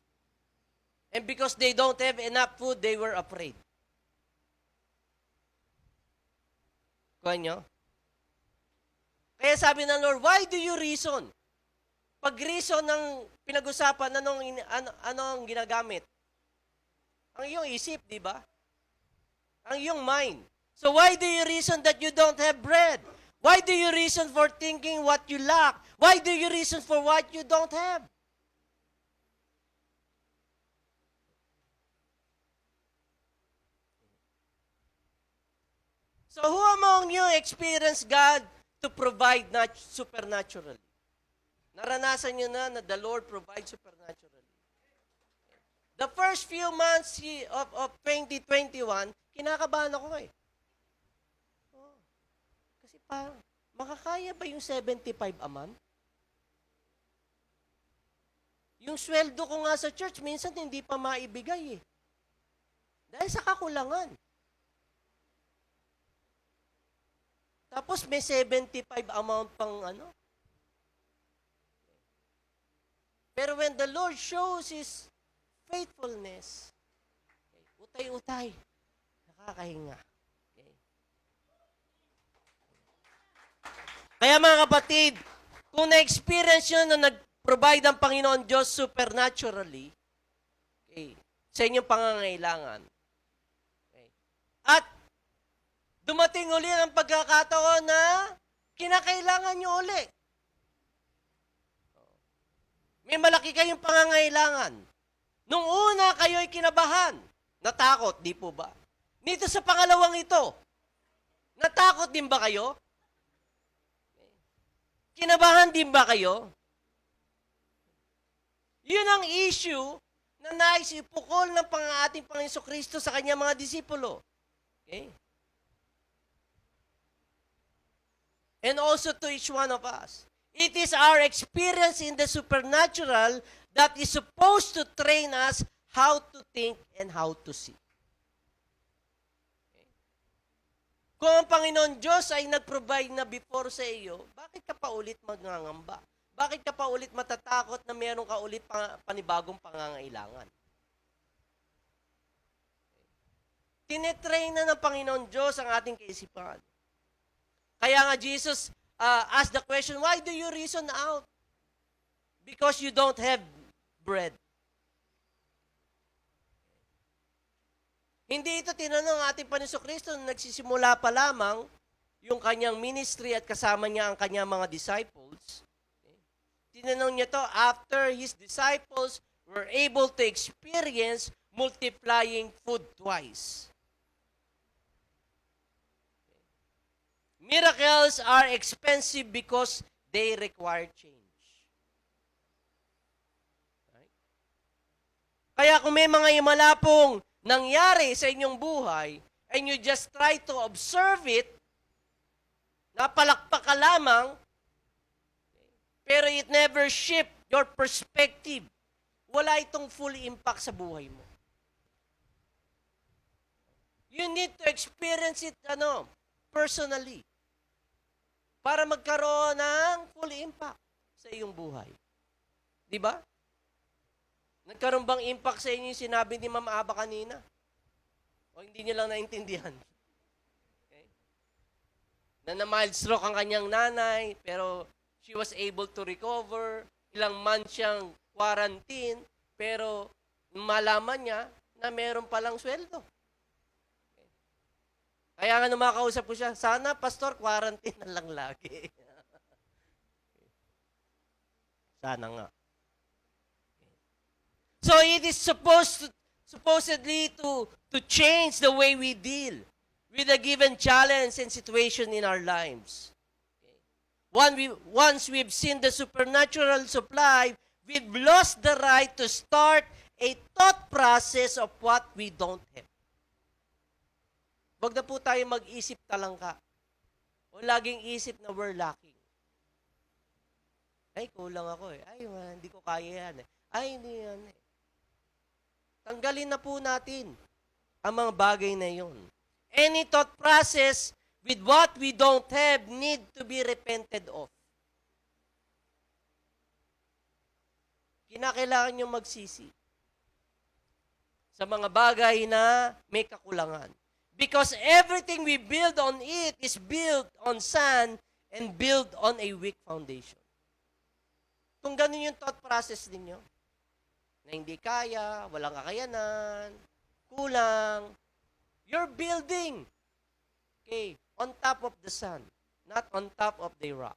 And because they don't have enough food, they were afraid. Kuha nyo? Kaya sabi ng Lord, why do you reason? Pag reason ng pinag-usapan, anong ginagamit? Ang iyong isip, di ba? Ang iyong mind. So why do you reason that you don't have bread? Why do you reason for thinking what you lack? Why do you reason for what you don't have? So who among you experienced God to provide supernaturally? Naranasan nyo na the Lord provides supernaturally. The first few months of 2021, kinakabahan ako eh. Oh, kasi parang, makakaya ba yung 75 a month? Yung sweldo ko nga sa church, minsan hindi pa maibigay eh. Dahil sa kakulangan. Tapos may 75 amount pang ano. Pero when the Lord shows His faithfulness, utay-utay, nakakahinga. Okay. Kaya mga kapatid, kung na-experience nyo na nag-provide ang Panginoon Diyos supernaturally, okay, sa inyong pangangailangan, okay, at dumating uli ang pagkakataon na kinakailangan nyo uli. May malaki kayong pangangailangan. Nung una kayo'y kinabahan, natakot, di po ba? Dito sa pangalawang ito, natakot din ba kayo? Kinabahan din ba kayo? Yun ang issue na nais ipukol ng ating Panginoon Kristo sa kanyang mga disipulo. Okay? And also to each one of us. It is our experience in the supernatural that is supposed to train us how to think and how to see. Okay? Kung ang Panginoon Diyos ay nag-provide na before sa iyo, bakit ka pa ulit magngangamba? Bakit ka pa ulit matatakot na meron ka ulit panibagong pangangailangan? Tinetrain na ng Panginoon Diyos ang ating kaisipan. Kaya nga Jesus asked the question, why do you reason out? Because you don't have bread. Hindi ito tinanong ng ating Panginoon Kristo na nagsisimula pa lamang yung kanyang ministry at kasama niya ang kanyang mga disciples. Tinanong niya to after his disciples were able to experience multiplying food twice. Miracles are expensive because they require change. Right? Kaya kung may mga himala pong nangyari sa inyong buhay, and you just try to observe it, napalakpak ka lamang, pero it never shift your perspective. Wala itong full impact sa buhay mo. You need to experience it personally para magkaroon ng full impact sa iyong buhay. Di ba? Nagkaroon bang impact sa inyo yung sinabi ni Ma'am Aba kanina? O hindi niyo lang naintindihan? Okay? Na mild stroke ang kanyang nanay, pero she was able to recover. Ilang months siyang quarantine, pero malaman niya na meron palang sweldo. Okay? Kaya nga nung makausap ko siya, sana, Pastor, quarantine na lang lagi. Sana nga. So it is supposedly to change the way we deal with a given challenge and situation in our lives. Okay. Once we've seen the supernatural supply, we've lost the right to start a thought process of what we don't have. Wag na po tayo mag-isip talangka. O laging isip na we're lacking. Ay, kulang ako eh. Ay, hindi ko kaya yan eh. Ay, hindi yan eh. Tanggalin na po natin ang mga bagay na yun. Any thought process with what we don't have need to be repented of. Kinakailangan nyo magsisi sa mga bagay na may kakulangan. Because everything we build on it is built on sand and built on a weak foundation. Kung ganun yung thought process ninyo, na hindi kaya, walang kakayanan, kulang, you're building, okay, on top of the sand, not on top of the rock.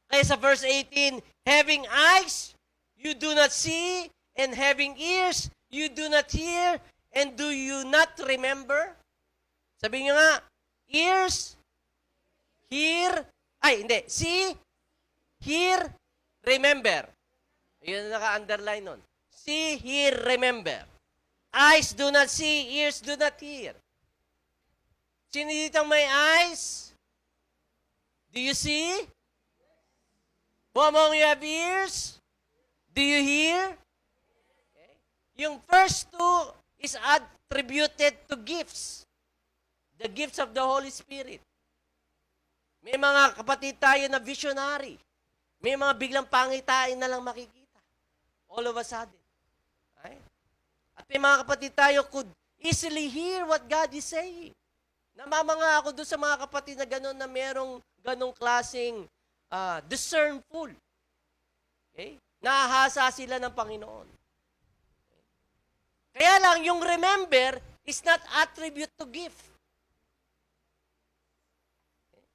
Kaya sa verse 18, having eyes, you do not see, and having ears, you do not hear, and do you not remember? Sabi nyo nga, ears, hear, ay hindi, see, hear, remember. Yun ang naka-underline nun. See, hear, remember. Eyes do not see, ears do not hear. Sino dito may eyes? Do you see? Who among you have ears? Do you hear? Okay. Yung first two is attributed to gifts. The gifts of the Holy Spirit. May mga kapatid tayo na visionary. May mga biglang pangitain na lang makikita. All of a sudden. Okay? At may mga kapatid tayo could easily hear what God is saying. Namamanga ako doon sa mga kapatid na gano'n na merong ganong klaseng discernful. Okay? Nahahasa sila ng Panginoon. Okay? Kaya lang, yung remember is not attribute to gift. Okay?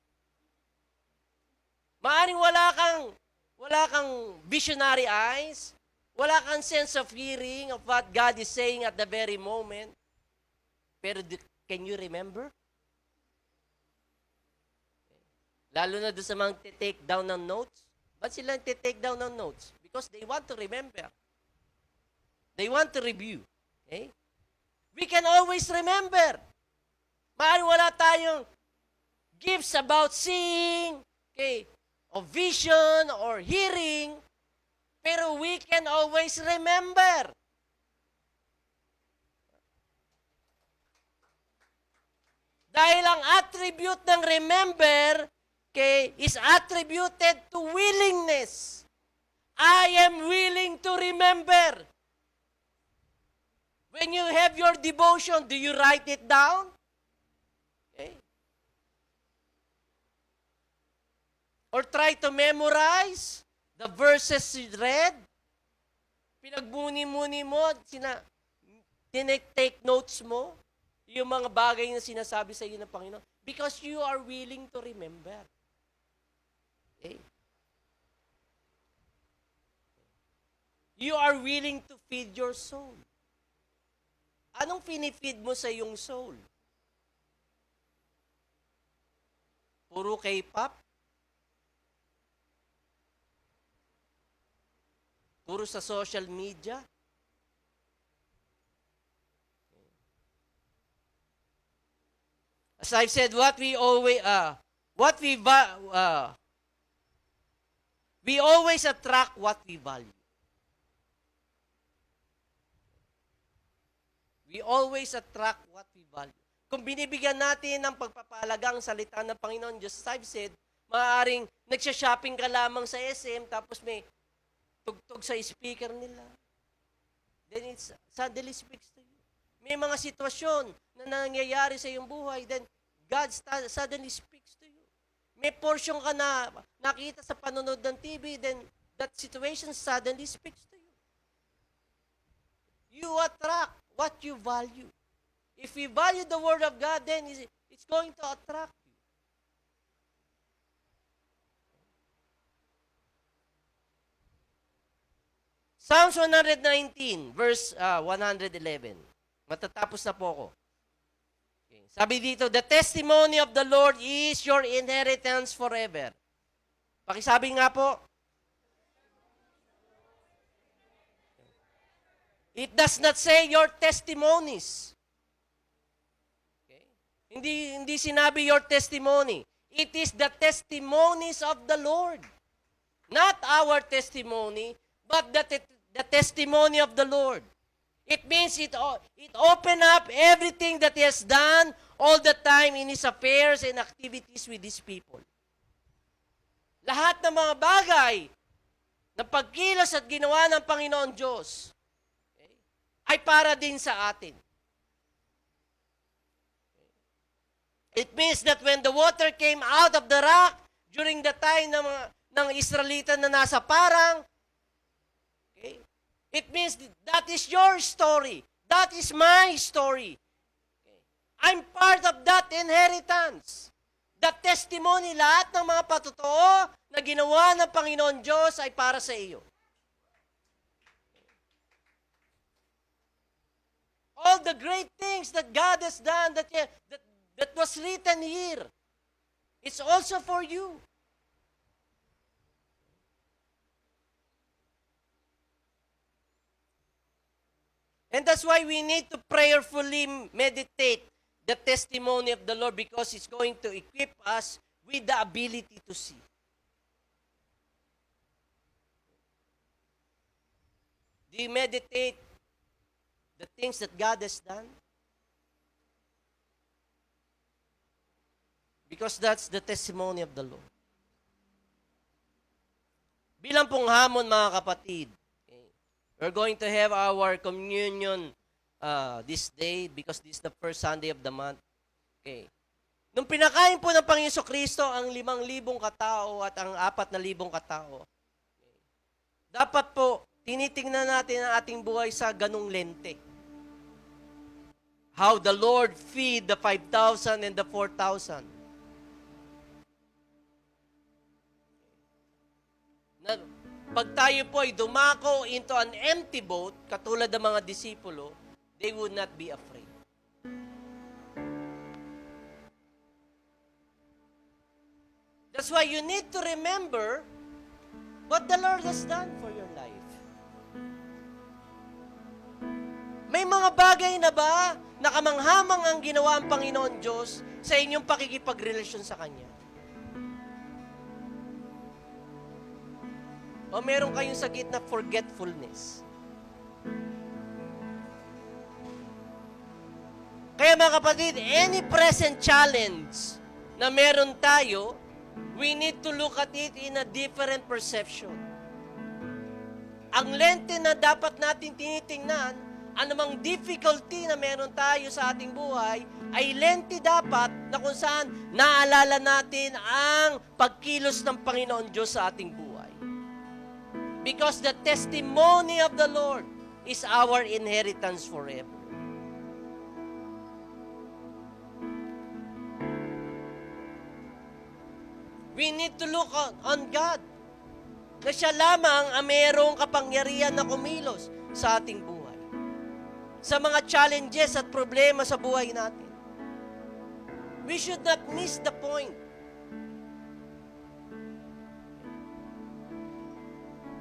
Maaring wala kang visionary eyes, wala kang sense of hearing of what God is saying at the very moment. Pero can you remember? Lalo na doon sa mga take down ng notes. Ba't sila take down ng notes? Because they want to remember. They want to review. Okay? We can always remember. Maaari wala tayong gifts about seeing, okay, or vision, or hearing, pero we can always remember. Dahil ang attribute ng remember, okay, is attributed to willingness. I am willing to remember. When you have your devotion, do you write it down? Okay. Or try to memorize the verses you read? Pinagbuni-muni mo, take notes mo, yung mga bagay na sinasabi sa iyo ng Panginoon. Because you are willing to remember. Okay? You are willing to feed your soul. Anong pinifeed mo sa iyong soul? Puro K-pop? Puro sa social media? As I've said, we always attract what we value. We always attract what we value. Kung binibigyan natin ng pagpapahalagang salita ng Panginoon, just as I've said, maaaring nagsha-shopping ka lamang sa SM, tapos may tugtog sa speaker nila. Then it suddenly speaks to you. May mga sitwasyon na nangyayari sa iyong buhay, then God suddenly speaks to you. May portion ka na nakita sa panonood ng TV, then that situation suddenly speaks to you. You attract what you value. If you value the Word of God, then it's going to attract you. Psalms 119, verse 111. Matatapos na po ako. Okay. Sabi dito, the testimony of the Lord is your inheritance forever. Pakisabi nga po. It does not say your testimonies. Okay? Hindi sinabi your testimony. It is the testimonies of the Lord. Not our testimony, but the testimony of the Lord. It means it open up everything that He has done all the time in His affairs and activities with His people. Lahat ng mga bagay na pagkilos at ginawa ng Panginoon Diyos, ay para din sa atin. It means that when the water came out of the rock during the time ng Israelita na nasa parang, okay, it means that is your story. That is my story. Okay. I'm part of that inheritance. The testimony, lahat ng mga patotoo na ginawa ng Panginoon Diyos ay para sa iyo. All the great things that God has done, that that was written here. It's also for you. And that's why we need to prayerfully meditate the testimony of the Lord, because it's going to equip us with the ability to see. Do you meditate the things that God has done? Because that's the testimony of the Lord. Bilang pong hamon, mga kapatid, okay, we're going to have our communion this day because this is the first Sunday of the month. Okay. Nung pinakain po ng Panginoon Kristo ang 5,000 katao at ang 4,000 katao, okay, dapat po, tinitingnan natin ang ating buhay sa ganung lente. How the Lord feed the 5,000 and the 4,000. Na, pag tayo po ay dumako into an empty boat, katulad ng mga disipulo, they would not be afraid. That's why you need to remember what the Lord has done for your life. May mga bagay na ba na kamanghamang ang ginawa ang Panginoon Diyos sa inyong pakikipagrelasyon sa Kanya? O meron kayong sa gitna forgetfulness? Kaya mga kapatid, any present challenge na meron tayo, we need to look at it in a different perception. Ang lente na dapat natin tinitingnan, anumang difficulty na meron tayo sa ating buhay, ay lente dapat na kung saan naalala natin ang pagkilos ng Panginoon Diyos sa ating buhay. Because the testimony of the Lord is our inheritance forever. We need to look on God, na siya lamang ang mayroong kapangyarihan na kumilos sa ating buhay. Sa mga challenges at problema sa buhay natin. We should not miss the point.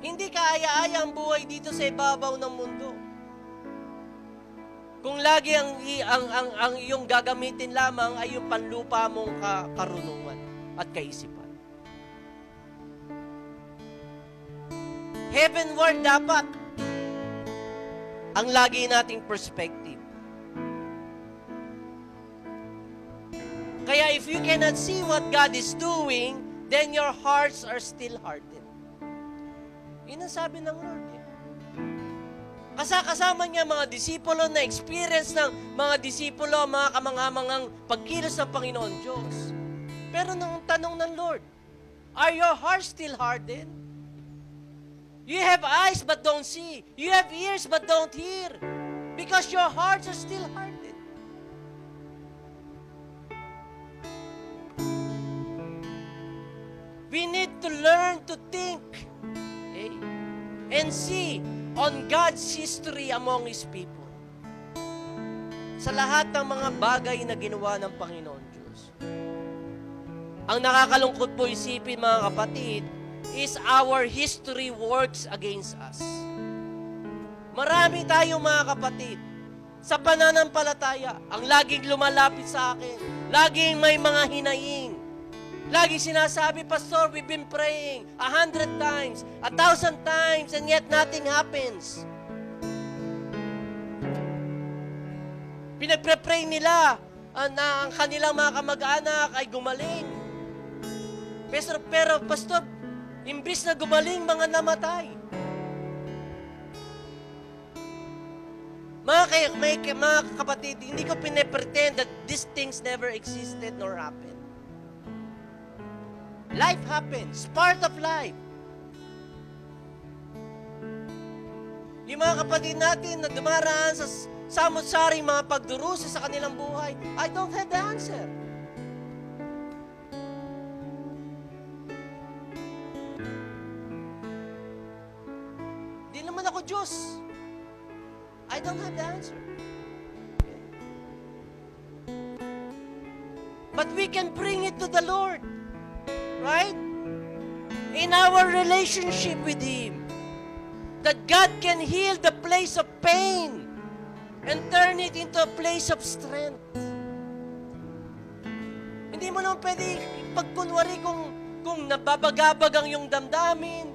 Hindi kaaya-aya ang buhay dito sa ibabaw ng mundo. Kung lagi ang iyong gagamitin lamang ay yung panlupa mong karunungan at kaisipan. Heavenward dapat ang lagi nating perspective. Kaya if you cannot see what God is doing, then your hearts are still hardened. Yun ang sabi ng Lord. Kasama niya mga disipulo na experience ng mga disipulo, mga kamanghamangang pagkilos ng Panginoon Diyos. Pero nung tanong ng Lord, are your hearts still hardened? You have eyes but don't see. You have ears but don't hear. Because your hearts are still hardened. We need to learn to think, okay, and see on God's history among His people. Sa lahat ng mga bagay na ginawa ng Panginoon Diyos. Ang nakakalungkot po isipin, mga kapatid, is our history works against us. Marami tayong mga kapatid sa pananampalataya ang laging lumalapit sa akin. Laging may mga hinaing. Laging sinasabi, Pastor, we've been praying 100 times, 1,000 times, and yet nothing happens. Pinagpre-pray nila na ang kanilang mga kamag-anak ay gumaling. Pero Pastor, imbis na gumaling, mga namatay. Mga kapatid, hindi ko pinepretend that these things never existed nor happened. Life happens. Part of life. Yung mga kapatid natin na dumaraan sa samot-saring mga pagdurusa sa kanilang buhay, I don't have the answer. Di naman ako Diyos. I don't have the answer. we can bring it to the Lord. Right? In our relationship with Him. That God can heal the place of pain and turn it into a place of strength. Hindi mo naman pwede pagkunwari kung nababagabag ang iyong damdamin,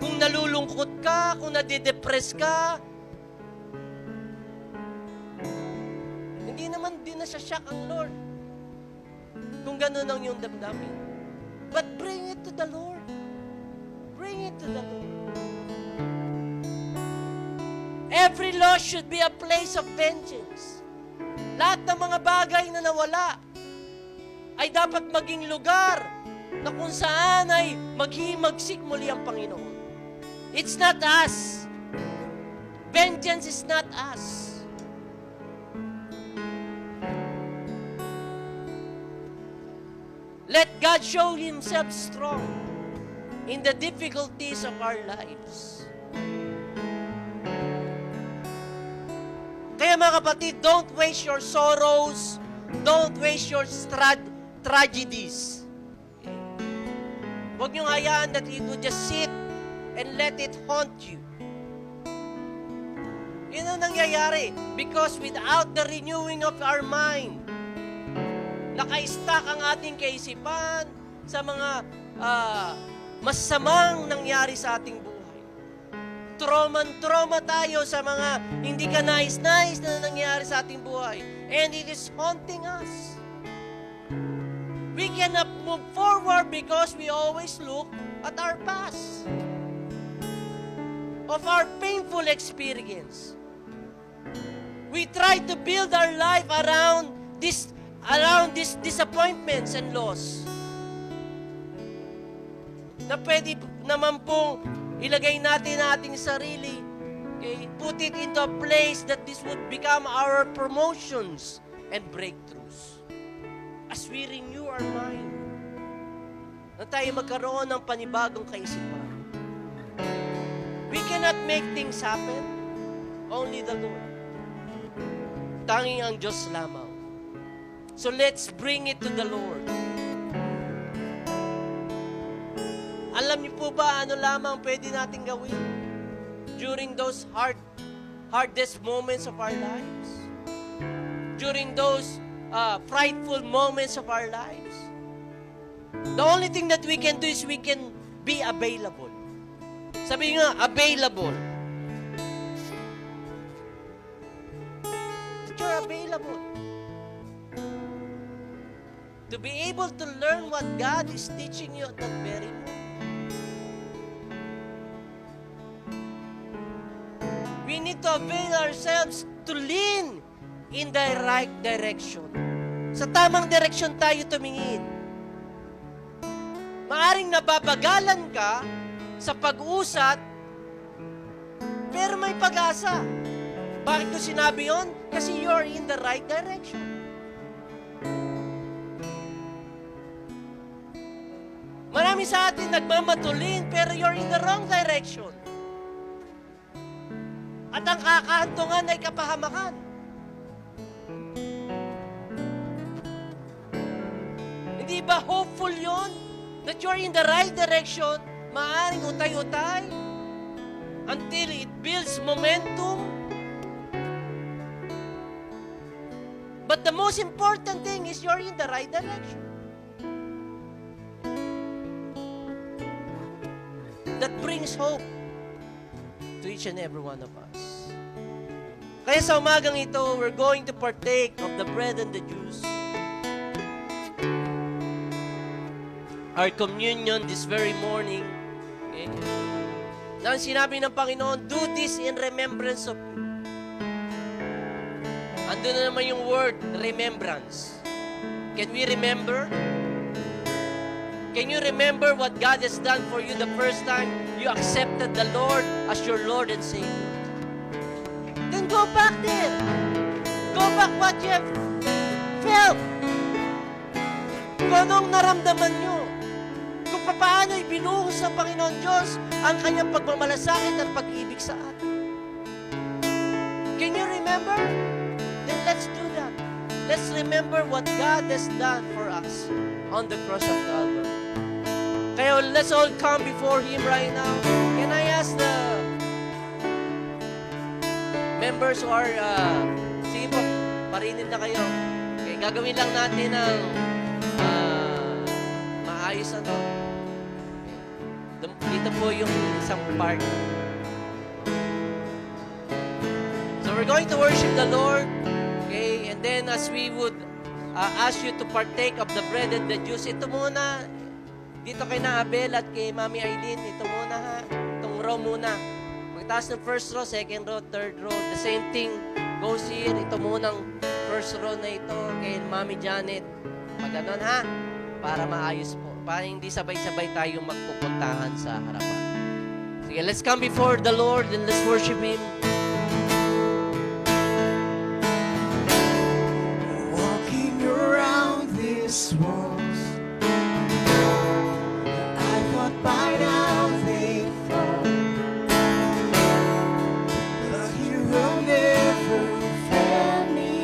kung nalulungkot ka, kung nadidepress ka. Hindi naman din nasasyak ang Lord kung gano'n ang iyong damdamin. But bring it to the Lord. Bring it to the Lord. Every loss should be a place of vengeance. Lahat ng mga bagay na nawala ay dapat maging lugar na kung saan ay maghimagsik muli ang Panginoon. It's not us. Vengeance is not us. Let God show Himself strong in the difficulties of our lives. Kaya mga kapatid, don't waste your sorrows. Don't waste your tragedies. Okay? Huwag niyong hayaan that it would just sit and let it haunt you. Yun ang nangyayari. Because without the renewing of our mind, naka-stuck ang ating kaisipan sa mga masamang nangyari sa ating buhay. Trauma tayo sa mga hindi ka nais-nais na nangyari sa ating buhay. And it is haunting us. We cannot move forward because we always look at our past. Of our painful experience. We try to build our life around these disappointments and loss. Na pwede naman pong ilagay natin ang ating sarili, okay? Put it into a place that this would become our promotions and breakthroughs. As we renew our mind, na tayo magkaroon ng panibagong kaisipan. We cannot make things happen. Only the Lord. Tanging ang Diyos lamang. So let's bring it to the Lord. Alam niyo po ba ano lamang pwede natin gawin during those hardest moments of our lives? During those frightful moments of our lives? The only thing that we can do is we can be available. Sabi nga, available. That you're available. To be able to learn what God is teaching you at that very moment. We need to avail ourselves to lean in the right direction. Sa tamang direksyon tayo tumingin. Maaring nababagalan ka sa pag-usat, pero may pag-asa. Bakit ko sinabi yun? Kasi you're in the right direction. Marami sa atin nagmamatulin, pero you're in the wrong direction. At ang kakahantungan ay kapahamakan. Hindi ba hopeful yon? That you're in the right direction, maaaring utay-utay until it builds momentum. But the most important thing is you're in the right direction. That brings hope to each and every one of us. Kaya sa umagang ito, we're going to partake of the bread and the juice. Our communion this very morning. Okay? Na ang sinabi ng Panginoon, do this in remembrance of me. Andun na naman yung word, remembrance. Can we remember? Can you remember what God has done for you the first time you accepted the Lord as your Lord and Savior? Then go back there. Go back what you have felt. Kung anong naramdaman nyo. Kung paano ibinuhos ng Panginoon Diyos ang kanyang pagmamalasakit at pag-ibig sa atin. Can you remember? Then let's do that. let's remember what God has done for us on the cross of Calvary. Kaya let's all come before Him right now. Can I ask the members who are, sige po, parinin na kayo. Okay, gagawin lang natin ang maayos na to. Dito po yung isang part. So we're going to worship the Lord. Okay, and then as we would ask you to partake of the bread and the juice, ito muna, dito kay na Abel at kay Mami Aileen, ito muna ha, itong row muna. Pagtaas ng first row, second row, third row, the same thing goes here. Ito munang first row na ito kay Mami Janet. Pag ganun ha, para maayos po. Para hindi sabay-sabay tayong magpupuntahan sa harapan. Sige, let's come before the Lord and let's worship Him. Walking around these walls, I thought by now they'd fall, but You will never fail me.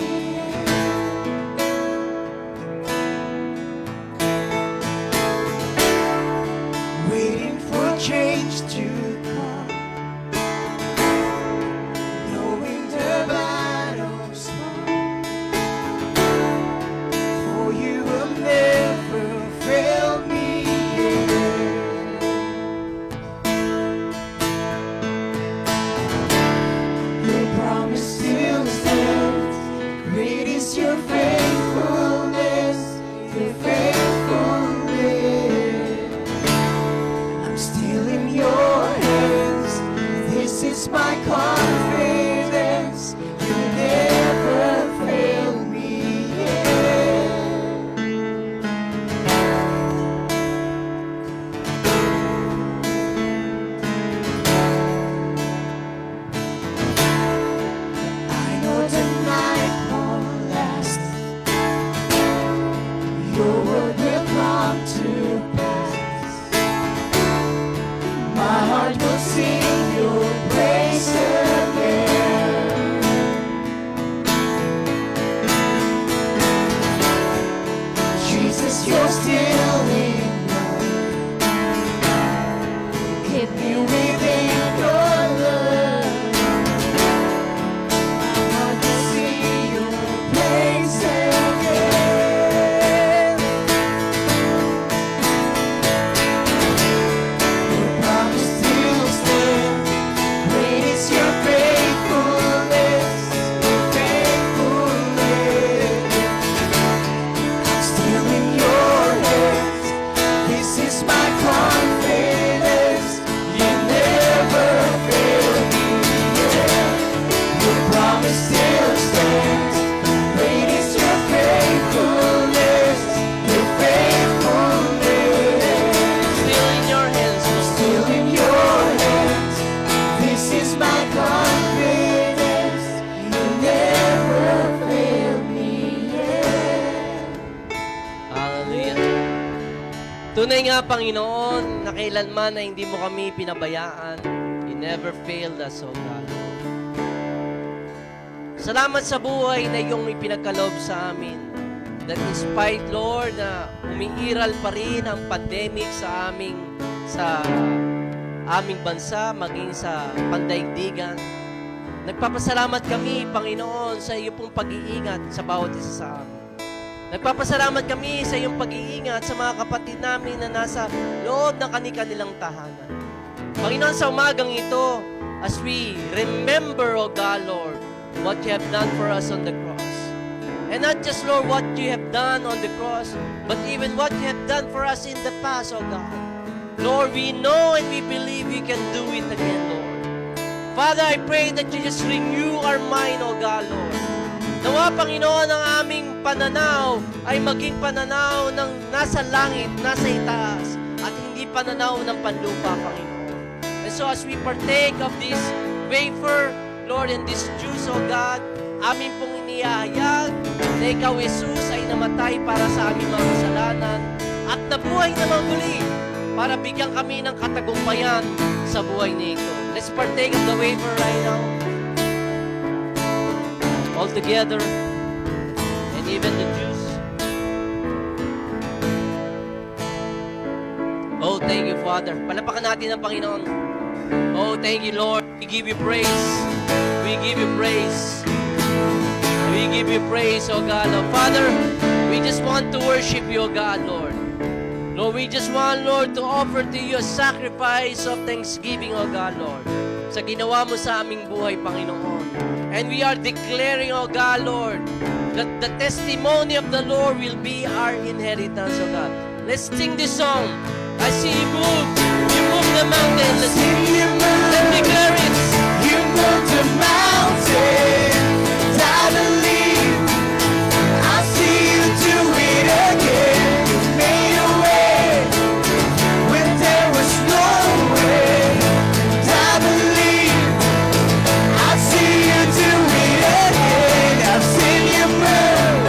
Waiting for change to come, knowing the battle's won. For You will never fail me. Your promise still stands. Great is Your faithfulness, Your faithfulness. I'm still in Your hands. This is my confidence. You never fail me yet. I know the night won't last. Your word will come to pass. My heart will sing Your praise again. Jesus, You're still in love. Keep me within Your love. My heart will sing Your praise again. Your promise still stands. Great is Your faithfulness, Your faithfulness. I'm still in Your hands. This is my confidence. You never fail me yet. Your promise still stands. Great is Your faithfulness, Your faithfulness. Still in Your hands, Lord. Still in Your hands. This is my confidence. You never fail me yet. Hallelujah. Tunay nga, Panginoon, na kailanman na hindi mo kami pinabayaan. You never failed us, O God. Salamat sa buhay na iyong ipinagkaloob sa amin. That despite, Lord, na umiiral pa rin ang pandemic sa aming bansa, maging sa pandaigdigan. Nagpapasalamat kami, Panginoon, sa iyo pong pag-iingat sa bawat isa sa amin. Nagpapasalamat kami sa iyong pag-iingat sa mga kapatid namin na nasa loob ng kanilang tahanan. Panginoon, sa umagang ito, as we remember, O God, Lord, what You have done for us on the cross. And not just, Lord, what You have done on the cross, but even what You have done for us in the past, O God. Lord, we know and we believe You can do it again, Lord. Father, I pray that You just renew our mind, O God, Lord. Nawa, Panginoon, ang aming pananaw ay maging pananaw ng nasa langit, nasa itaas, at hindi pananaw ng panlupa, Panginoon. And so as we partake of this wafer, Lord, and this juice, O God, amin pong inihayag na Ikaw, Jesus, ay namatay para sa aming mga kasalanan at nabuhay na muli para bigyan kami ng katagumpayan sa buhay nito. Let's partake of the wafer right now. All together. And even the Jews. Oh, thank you, Father. Palapakan natin ang Panginoon. Oh, thank you, Lord. We give you praise. We give you praise. We give you praise, oh God. Oh, Father, we just want to worship you, oh God, Lord. Lord, we just want, Lord, to offer to you a sacrifice of thanksgiving, oh God, Lord, sa ginawa mo sa aming buhay, Panginoon. And we are declaring, oh God, Lord, that the testimony of the Lord will be our inheritance, oh God. Let's sing this song. I see you move the mountain. Let's declare it. You moved the mountain. I believe I'll see you do it again. You made a way when there was no way. I believe I'll see you do it again. I've seen you move.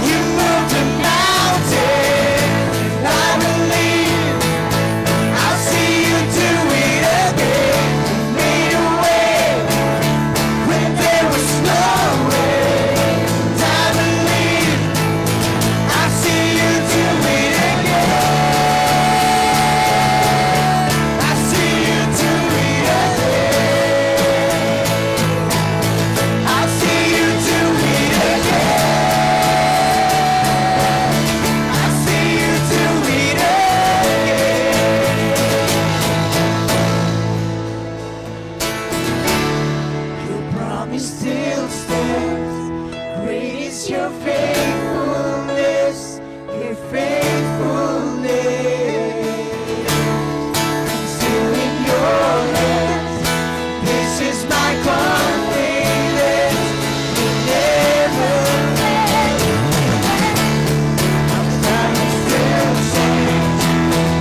You moved the mountain. I believe I'll see you do it again. You made a way when there was no way. I believe I'll see you do it again. I see you do it again. I'll see you do it again. I see you do it again. Your promise still stands. Great is your faithfulness, your faithfulness. I'm still in your hands. This is my confidence. You never let I'm standing still saying,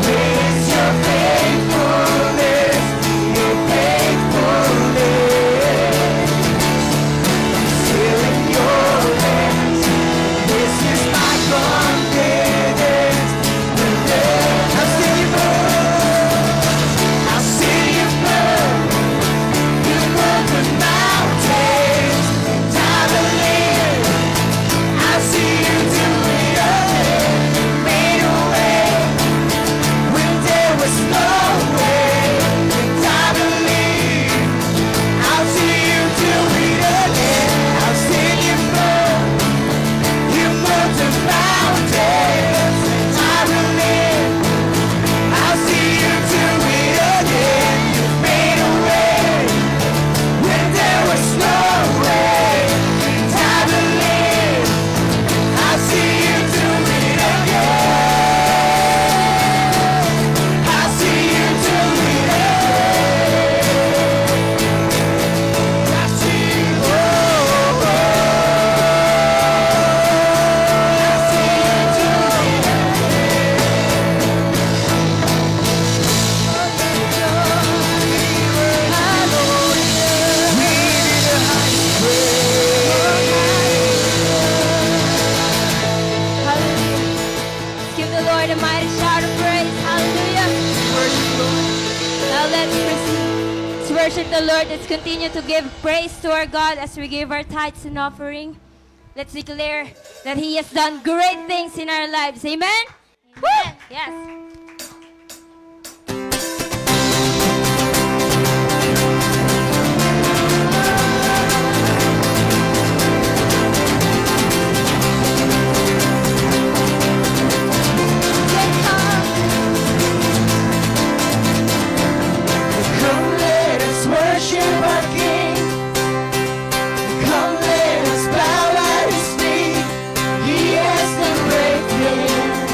great is your faithfulness, your faithfulness. Still in your hands. This is my confidence. I'll see you move. I'll see you move. You move the mountains. And I believe I'll see you do it again. You made a way when there was no way. And I believe I'll see you do it again. I've seen you move. You moved the mountains. And I believe I'll see you do it again. You made a way when there was no way. And I believe I'll see you do it again. I'll see you do it again. I see you. I see you do it Hallelujah. Give the Lord a mighty shout of praise. Hallelujah. Now let's proceed. Let's worship the Lord. Let's continue to give praise to our God as we give our tithes and offering. Let's declare that He has done great things in our lives. Amen? Woo! Yes. Come let us worship our King. Come let us bow at His feet. He has done great things.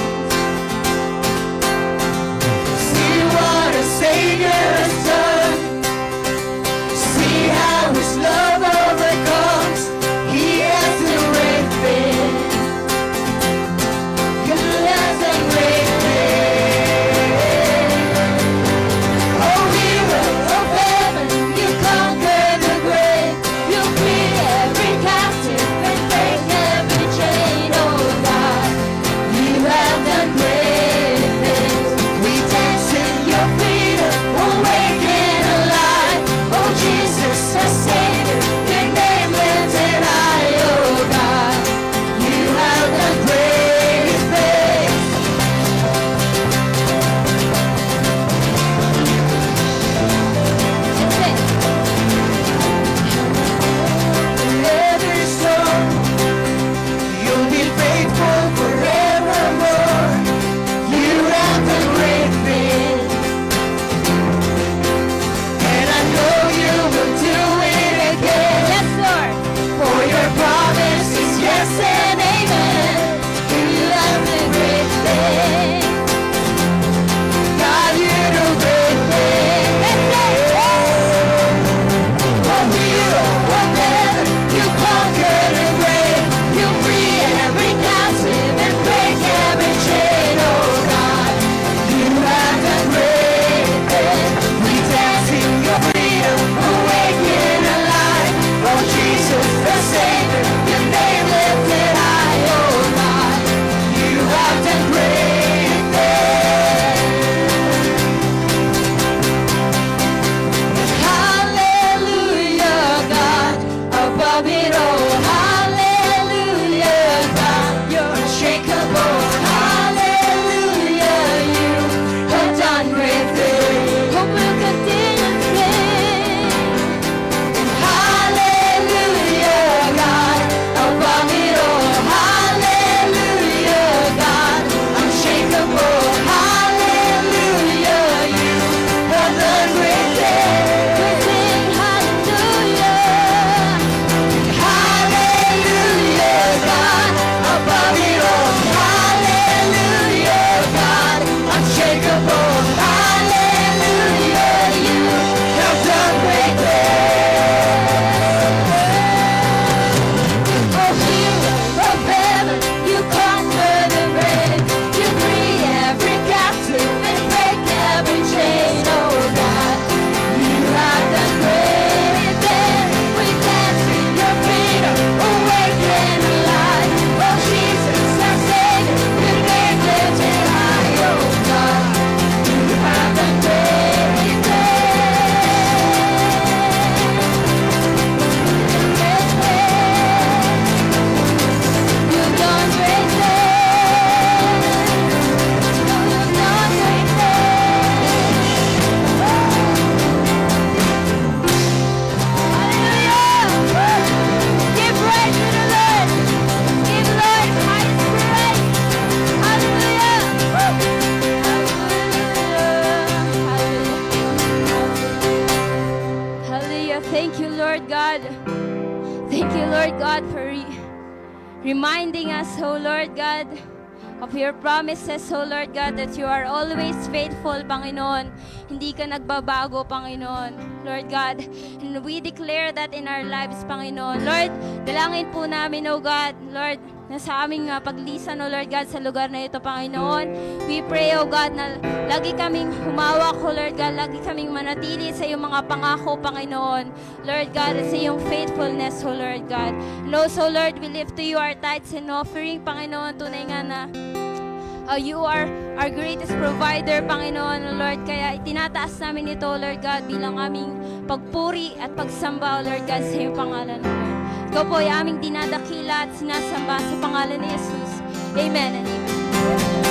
God, for reminding us, oh Lord God, of your promises, oh Lord God, that you are always faithful, Panginoon. Hindi ka nagbabago, Panginoon. Lord God, and we declare that in our lives, Panginoon. Lord, dalangin po namin, oh God, Lord, na sa aming paglisan, oh Lord God, sa lugar na ito, Panginoon. We pray, oh God, na lagi kaming humawak, oh Lord God, lagi kaming manatili sa iyong mga pangako, Panginoon. Lord God, at sa iyong faithfulness, oh Lord God. And also, Lord, we lift to you our tithes and offering, Panginoon. Tunay nga na you are our greatest provider, Panginoon, Lord. Kaya itinataas namin ito, Lord God, bilang aming pagpuri at pagsamba, Lord God, sa iyong pangalan, Lord. Ikaw po ay aming dinadakila at sinasamba sa pangalan ni Jesus. Amen and amen.